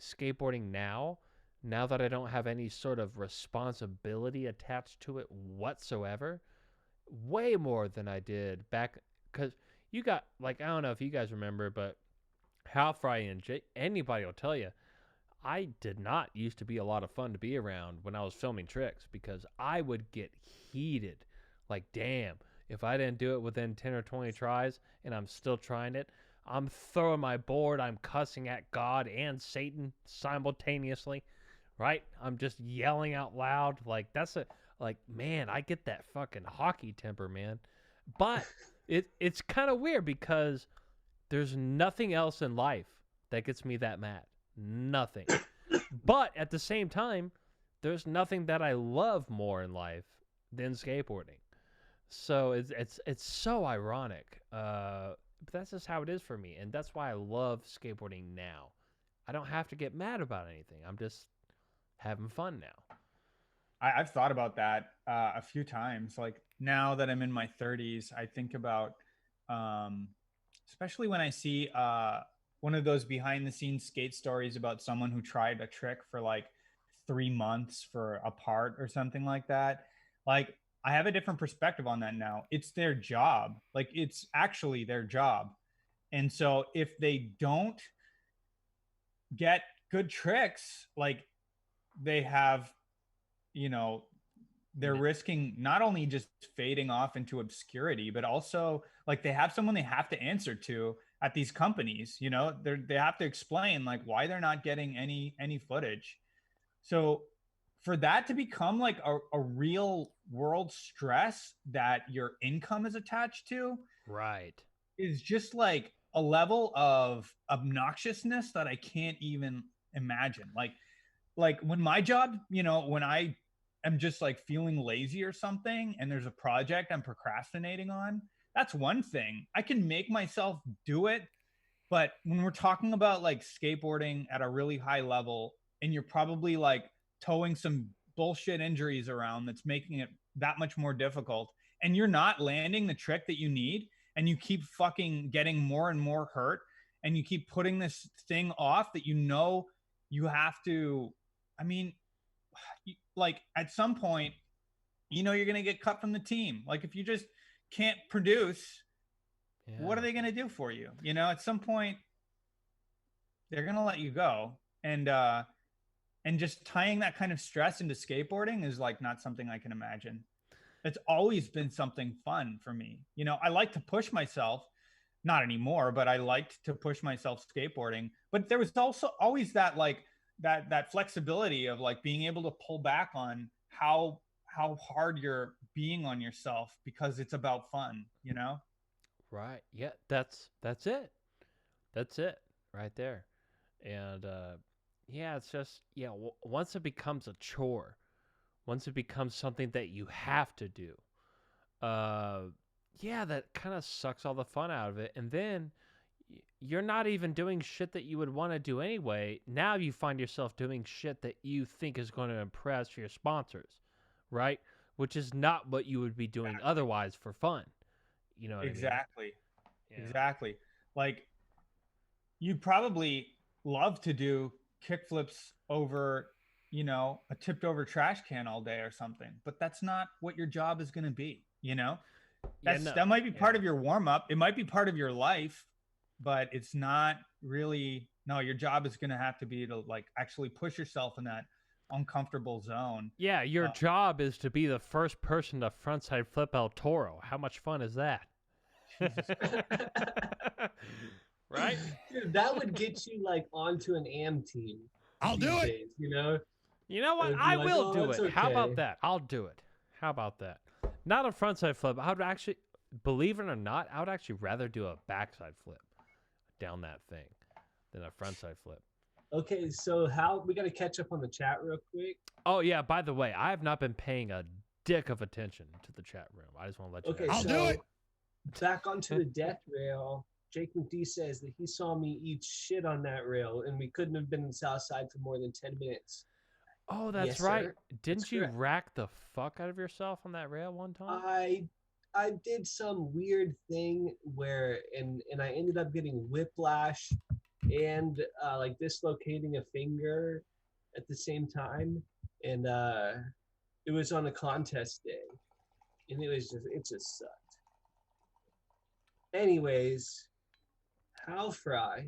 skateboarding now that I don't have any sort of responsibility attached to it whatsoever. Way more than I did back, because you got, like, I don't know if you guys remember, but Hal Fry and anybody will tell you, I did not used to be a lot of fun to be around when I was filming tricks, because I would get heated. Like, damn, if I didn't do it within 10 or 20 tries and I'm still trying it, I'm throwing my board, I'm cussing at God and Satan simultaneously, right? I'm just yelling out loud. Like, like, man, I get that fucking hockey temper, man. But it's kind of weird because there's nothing else in life that gets me that mad. Nothing. But at the same time, there's nothing that I love more in life than skateboarding. So it's so ironic. But that's just how it is for me, and that's why I love skateboarding now. I don't have to get mad about anything. I'm just having fun now. I've thought about that a few times. Like now that I'm in my 30s, I think about, um, especially when I see one of those behind the scenes skate stories about someone who tried a trick for like 3 months for a part or something like that. Like I have a different perspective on that now. It's their job. Like it's actually their job. And so if they don't get good tricks, like they have, you know, they're risking not only just fading off into obscurity, but also like they have someone they have to answer to at these companies. You know, they have to explain like why they're not getting any footage. So for that to become like a real world stress that your income is attached to Right. is just like a level of obnoxiousness that I can't even imagine. Like when my job, you know, when I am just like feeling lazy or something and there's a project I'm procrastinating on, that's one thing. I can make myself do it. But when we're talking about like skateboarding at a really high level and you're probably like towing some bullshit injuries around that's making it that much more difficult and you're not landing the trick that you need and you keep fucking getting more and more hurt and you keep putting this thing off that you know you have to, I mean, like at some point, you know, you're going to get cut from the team. Like if you just can't produce, what are they going to do for you? You know, at some point, they're going to let you go. And just tying that kind of stress into skateboarding is like not something I can imagine. It's always been something fun for me. You know, I like to push myself, not anymore, but I liked to push myself skateboarding. But there was also always that like that flexibility of like being able to pull back on how hard you're being on yourself because it's about fun, you know? Right. Yeah, that's it. That's it right there. And yeah, it's just, yeah, once it becomes a chore, once it becomes something that you have to do, uh yeah, that kind of sucks all the fun out of it. And then you're not even doing shit that you would want to do anyway. Now you find yourself doing shit that you think is going to impress your sponsors, right? Which is not what you would be doing otherwise for fun. You know what I mean? Exactly. Yeah. Exactly. like you'd probably love to do kickflips over, a tipped over trash can all day or something, but that's not what your job is going to be, Yeah, no. That might be part Yeah. of your warm up. It might be part of your life, but it's not really. No, your job is going to have to be to like actually push yourself in that uncomfortable zone. Yeah, your job is to be the first person to frontside flip El Toro. How much fun is that? Right? Dude, that would get you like onto an AM team. I'll do it. Days, you know? You know what? It'd be I like, will "Oh, do it's it. How about okay." that? I'll do it. How about that? Not a frontside flip. I would actually, believe it or not, I would actually rather do a backside flip down that thing than a frontside flip. Okay, so how we got to catch up on the chat real quick. Oh, yeah, by the way, I have not been paying a dick of attention to the chat room. I just want to let you Okay, know. I'll so do it. back onto the death rail. Jake McD says that he saw me eat shit on that rail, and we couldn't have been in Southside for more than 10 minutes. Oh, that's Yes, right. sir. Didn't That's you correct. rack the fuck out of yourself on that rail one time? I did some weird thing where and I ended up getting whiplash and like dislocating a finger at the same time, and it was on a contest day, and it just sucked. Anyways, Hal Fry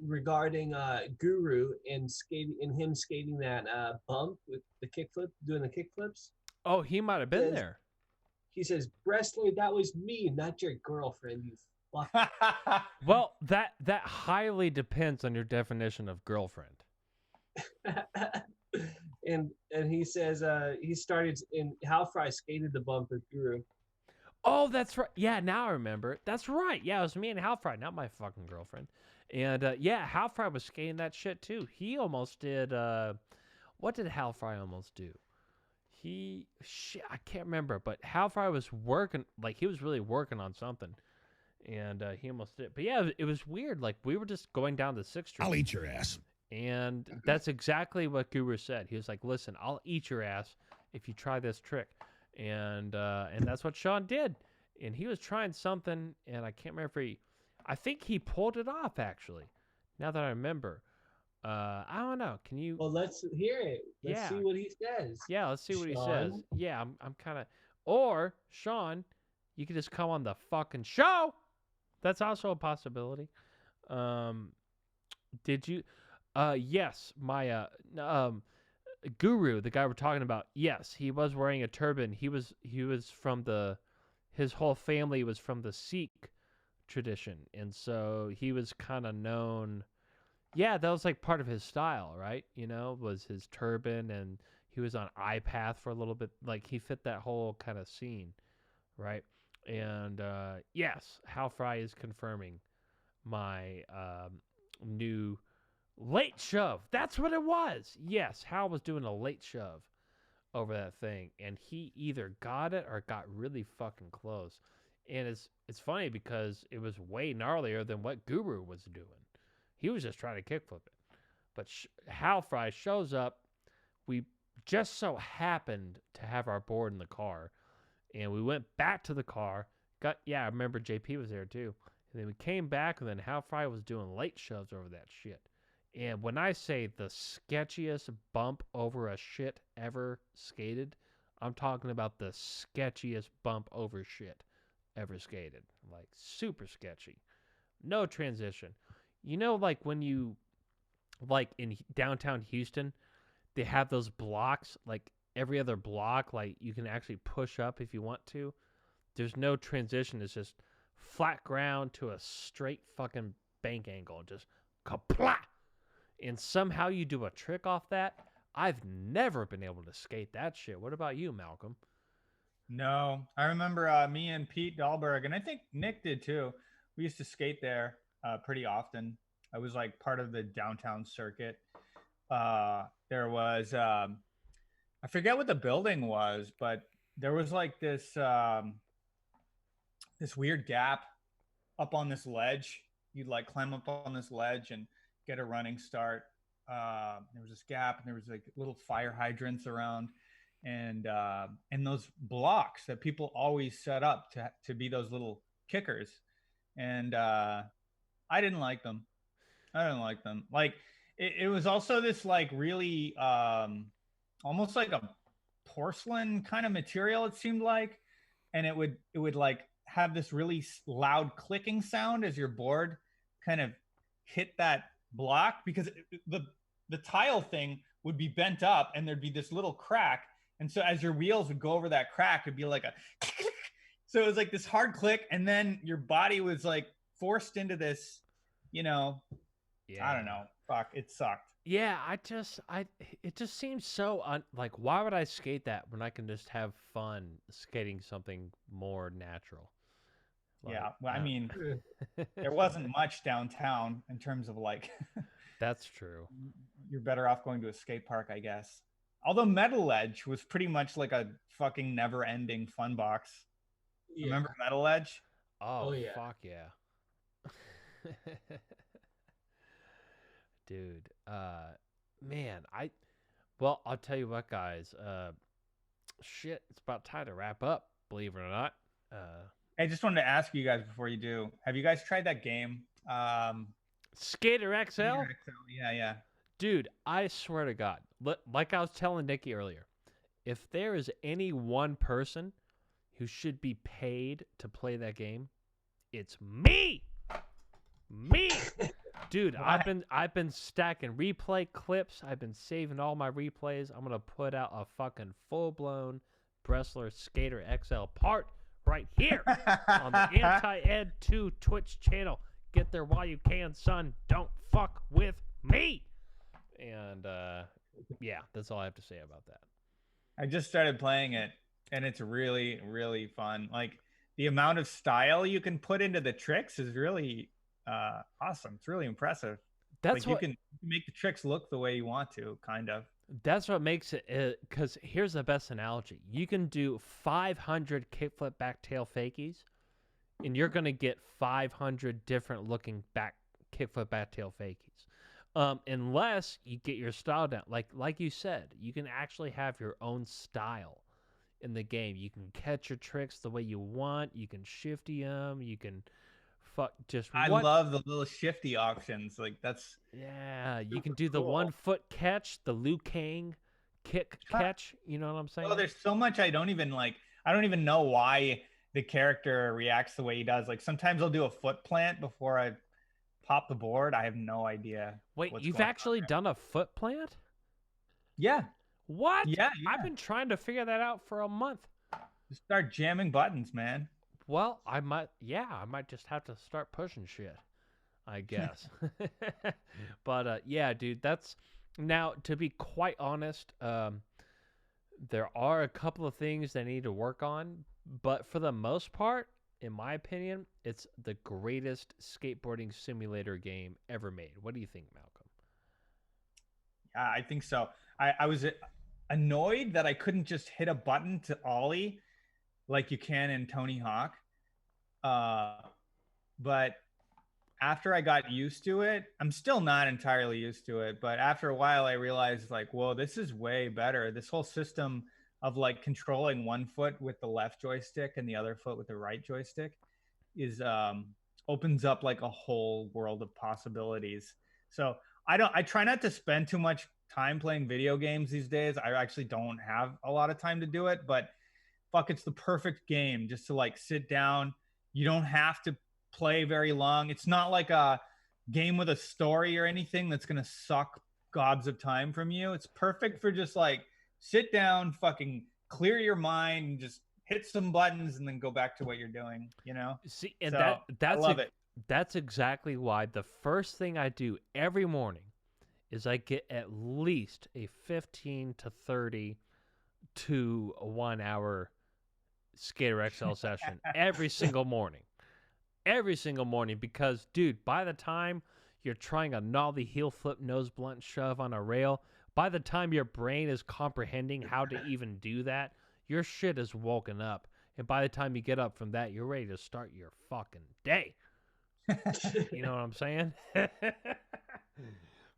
regarding Guru and him skating that bump with the kickflip, doing the kickflips. Oh, he might have been Yes. there. He says, "Bresley, that was me, not your girlfriend, you fuck." Well, that highly depends on your definition of girlfriend. and he says he started in Hal Fry skated the bump with Guru. Oh, that's right. Yeah, now I remember. That's right. Yeah, it was me and Halfry, not my fucking girlfriend. And yeah, Halfry was skating that shit too. He almost did. What did Halfry almost do? Shit, I can't remember. But Halfry was working, like he was really working on something, and he almost did. But yeah, it was weird. Like we were just going down to 6th Street. I'll eat your ass. And that's exactly what Guru said. He was like, "Listen, I'll eat your ass if you try this trick." And that's what Sean did. And he was trying something, and I can't remember if I think he pulled it off actually. Now that I remember, I don't know. Can you? Well, let's hear it. Let's Yeah. see what he says. Yeah, let's see what he says. Sean? Yeah, I'm kind of. Or Sean, you could just come on the fucking show. That's also a possibility. Did you? Yes, my Guru, the guy we're talking about. Yes, he was wearing a turban. He was from his whole family was from the Sikh tradition, and so he was kind of known. Yeah, that was like part of his style, right? Was his turban, and he was on iPath for a little bit. Like he fit that whole kind of scene, right? And yes, Hal Fry is confirming my new late shove. That's what it was. Yes, Hal was doing a late shove over that thing, and he either got it or got really fucking close. And it's funny because it was way gnarlier than what Guru was doing. He was just trying to kickflip it. But Hal Fry shows up. We just so happened to have our board in the car, and we went back to the car. I remember JP was there too. And then we came back, and then Hal Fry was doing late shoves over that shit. And when I say the sketchiest bump over a shit ever skated, I'm talking about the sketchiest bump over shit ever skated. Like, super sketchy. No transition. Like when you, like in downtown Houston, they have those blocks, like every other block, like you can actually push up if you want to. There's no transition. It's just flat ground to a straight fucking bank angle. Just kapla! And somehow you do a trick off that. I've never been able to skate that shit. What about you, Malcolm? No, I remember me and Pete Dahlberg, and I think Nick did too. We used to skate there pretty often. I was like part of the downtown circuit. There was, I forget what the building was, but there was like this this weird gap up on this ledge. You'd like climb up on this ledge and get a running start. There was this gap, and there was like little fire hydrants around, and those blocks that people always set up to be those little kickers. and I didn't like them. Like it was also this like really almost like a porcelain kind of material. It seemed like, and it would like have this really loud clicking sound as your board kind of hit that block because the tile thing would be bent up and there'd be this little crack, and so as your wheels would go over that crack, it'd be like a so it was like this hard click, and then your body was like forced into this, you know, I don't know. Fuck, it sucked. Yeah, it just seems so like, why would I skate that when I can just have fun skating something more natural? Like, Yeah, well, I mean, there wasn't much downtown in terms of like, that's true. you're better off going to a skate park, I guess. Although Metal Edge was pretty much like a fucking never-ending fun box. Yeah. Remember Metal Edge? Oh, yeah. fuck yeah. Dude, man, well, I'll tell you what, guys. Shit, it's about time to wrap up, believe it or not. I just wanted to ask you guys before you do. Have you guys tried that game? Skater XL? Skater XL? Yeah. Dude, I swear to God, like I was telling Nikki earlier, if there is any one person who should be paid to play that game, it's me. Me. Dude, I've been stacking replay clips. I've been saving all my replays. I'm gonna put out a fucking full-blown Bressler Skater XL part right here on the Anti-Ed 2 Twitch channel. Get there while you can, son. Don't fuck with me. And yeah, that's all I have to say about that. I just started playing it, and it's really, really fun. Like the amount of style you can put into the tricks is really awesome. It's really impressive. That's like what you can make the tricks look the way you want to, kind of. That's what makes it. Because here's the best analogy: you can do 500 kickflip back tail fakies, and you're gonna get 500 different looking kickflip back tail fakies. Unless you get your style down, like you said, you can actually have your own style in the game. You can catch your tricks the way you want. You can shifty them. You can I love the little shifty options. Like that's you can do the cool. 1 foot catch, the Liu Kang catch. You know what I'm saying? Oh, there's so much I don't even know why the character reacts the way he does. Like sometimes I'll do a foot plant before I pop the board. I have no idea. Wait, you've actually done a foot plant? Yeah. What? Yeah. I've been trying to figure that out for a month. Just start jamming buttons, man. Well, I might just have to start pushing shit, I guess. But yeah, dude, now, to be quite honest, there are a couple of things they need to work on, but for the most part, in my opinion, it's the greatest skateboarding simulator game ever made. What do you think, Malcolm? Yeah, I think so. I was annoyed that I couldn't just hit a button to ollie like you can in Tony Hawk. But after I got used to it, I'm still not entirely used to it, but after a while I realized like, whoa, this is way better. This whole system of like controlling 1 foot with the left joystick and the other foot with the right joystick is opens up like a whole world of possibilities. So I try not to spend too much time playing video games these days. I actually don't have a lot of time to do it, but fuck, it's the perfect game just to like sit down. You don't have to play very long. It's not like a game with a story or anything that's going to suck gobs of time from you. It's perfect for just like sit down, fucking clear your mind, just hit some buttons and then go back to what you're doing, you know? See, and so, that's I love it. That's exactly why the first thing I do every morning is I get at least a 15 to 30 to 1 hour Skater XL session every single morning. Every single morning, because, dude, by the time you're trying a nollie heel flip nose blunt shove on a rail, by the time your brain is comprehending how to even do that, your shit is woken up. And by the time you get up from that, you're ready to start your fucking day. You know what I'm saying?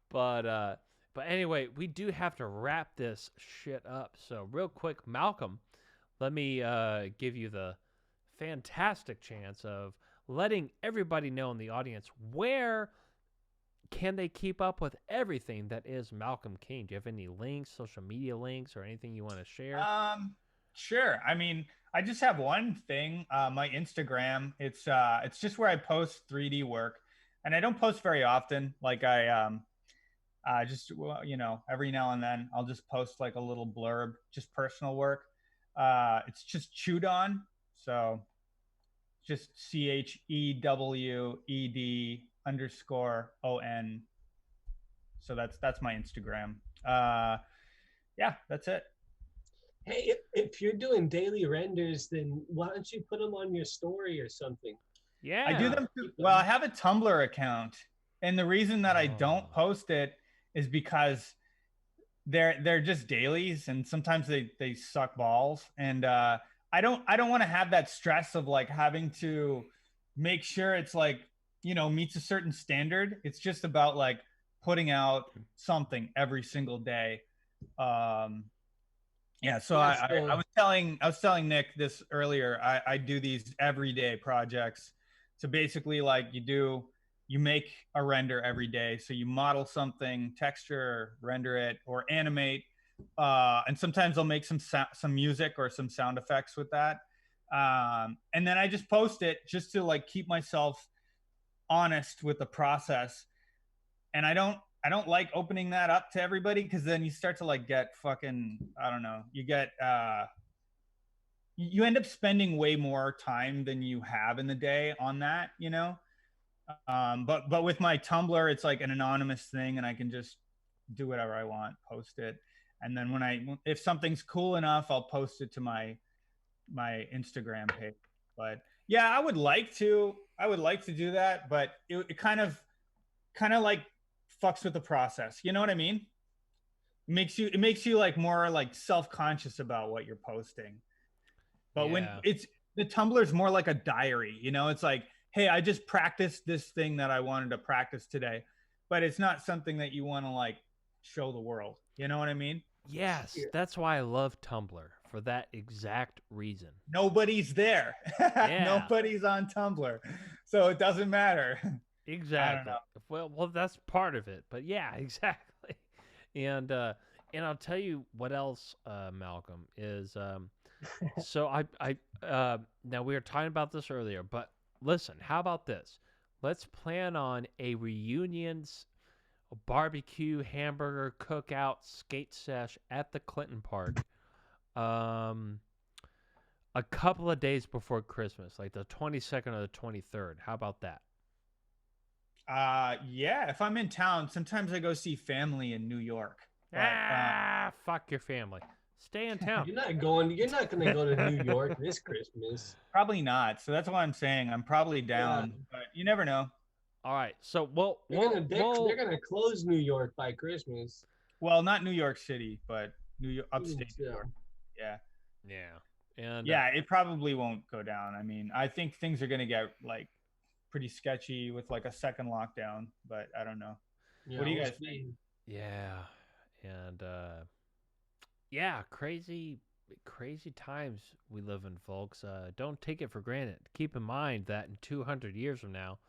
But anyway, we do have to wrap this shit up. So real quick, Malcolm, let me give you the fantastic chance of letting everybody know in the audience where can they keep up with everything that is Malcom King. Do you have any links, social media links, or anything you want to share? Sure. I mean, I just have one thing. My Instagram. It's just where I post 3D work, and I don't post very often. Like just every now and then I'll just post like a little blurb, just personal work. It's just chewed on. So just CHEWED_ON. So that's my Instagram. Yeah, that's it. Hey, if you're doing daily renders, then why don't you put them on your story or something? Yeah. I do them too. Well, I have a Tumblr account, and the reason that I don't post it is because they're just dailies, and sometimes they suck balls, and I don't want to have that stress of like having to make sure it's like meets a certain standard. It's just about like putting out something every single day. Yeah, so I was telling Nick this earlier. I do these everyday projects. So basically, like you make a render every day. So you model something, texture, render it, or animate. And sometimes I'll make some music or some sound effects with that. And then I just post it just to like keep myself honest with the process. And I don't like opening that up to everybody, because then you start to like get fucking, I don't know, you end up spending way more time than you have in the day on that, but with my Tumblr, it's like an anonymous thing, and I can just do whatever I want, post it, and then if something's cool enough, I'll post it to my Instagram page. But yeah, I would like to do that, but it kind of like fucks with the process. You know what I mean? It makes you like more like self-conscious about what you're posting. But when it's the Tumblr's more like a diary, it's like, hey, I just practiced this thing that I wanted to practice today, but it's not something that you want to like show the world. You know what I mean? Yes, that's why I love Tumblr, for that exact reason. Nobody's there. Yeah. Nobody's on Tumblr, so it doesn't matter. Exactly. Well, that's part of it, but yeah, exactly. And I'll tell you what else, Malcolm, is so I now we were talking about this earlier, but listen, how about this? Let's plan on a reunions, a barbecue, hamburger, cookout, skate sesh at the Clinton Park. A couple of days before Christmas, like the 22nd or the 23rd. How about that? Yeah, if I'm in town, sometimes I go see family in New York. But, fuck your family. Stay in town. You're not going to go to New York this Christmas. Probably not. So that's why I'm saying I'm probably down, but you never know. All right. So they're gonna close New York by Christmas. Well, not New York City, but upstate New York. Yeah. Yeah. And yeah, it probably won't go down. I mean, I think things are going to get like pretty sketchy with like a second lockdown, but I don't know. Yeah, what do you guys think? Yeah. And yeah, crazy times we live in, folks. Don't take it for granted. Keep in mind that in 200 years from now,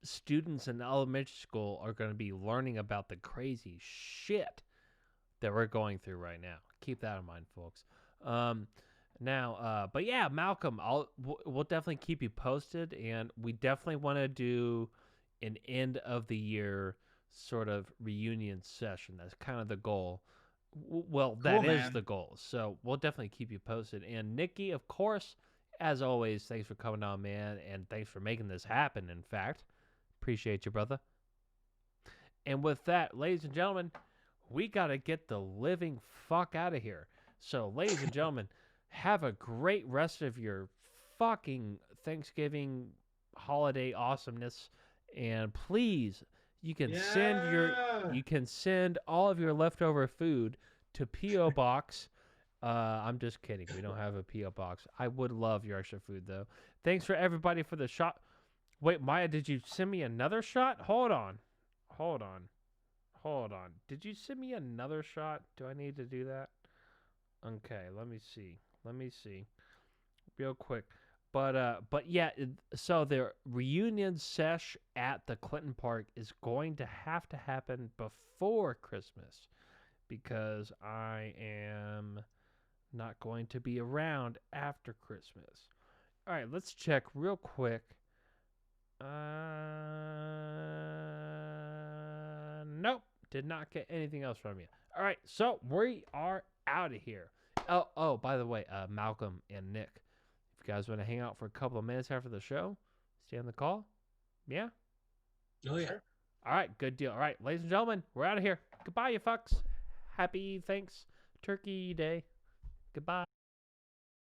students in elementary school are going to be learning about the crazy shit that we're going through right now. Keep that in mind, folks. But yeah, Malcolm, we'll definitely keep you posted, and we definitely want to do an end of the year sort of reunion session. That's kind of the goal. Well, that is the goal. So we'll definitely keep you posted. And Nikki, of course, as always, thanks for coming on, man, and thanks for making this happen. In fact, appreciate you, brother. And with that, ladies and gentlemen, we got to get the living fuck out of here. So, ladies and gentlemen, have a great rest of your fucking Thanksgiving holiday awesomeness. And please, you can send all of your leftover food to P.O. Box. I'm just kidding. We don't have a P.O. Box. I would love your extra food, though. Thanks for everybody for the shot. Wait, Maya, did you send me another shot? Hold on. Did you send me another shot? Do I need to do that? Okay, let me see. Real quick. But yeah, so the reunion sesh at the Clinton Park is going to have to happen before Christmas because I am not going to be around after Christmas. All right, let's check real quick. Nope, did not get anything else from you. All right, so we are out of here. Oh, by the way, Malcolm and Nick, if you guys want to hang out for a couple of minutes after the show, stay on the call. Yeah? Oh yeah. Sure. All right, good deal. All right, ladies and gentlemen, we're out of here. Goodbye, you fucks. Happy Turkey Day. Goodbye.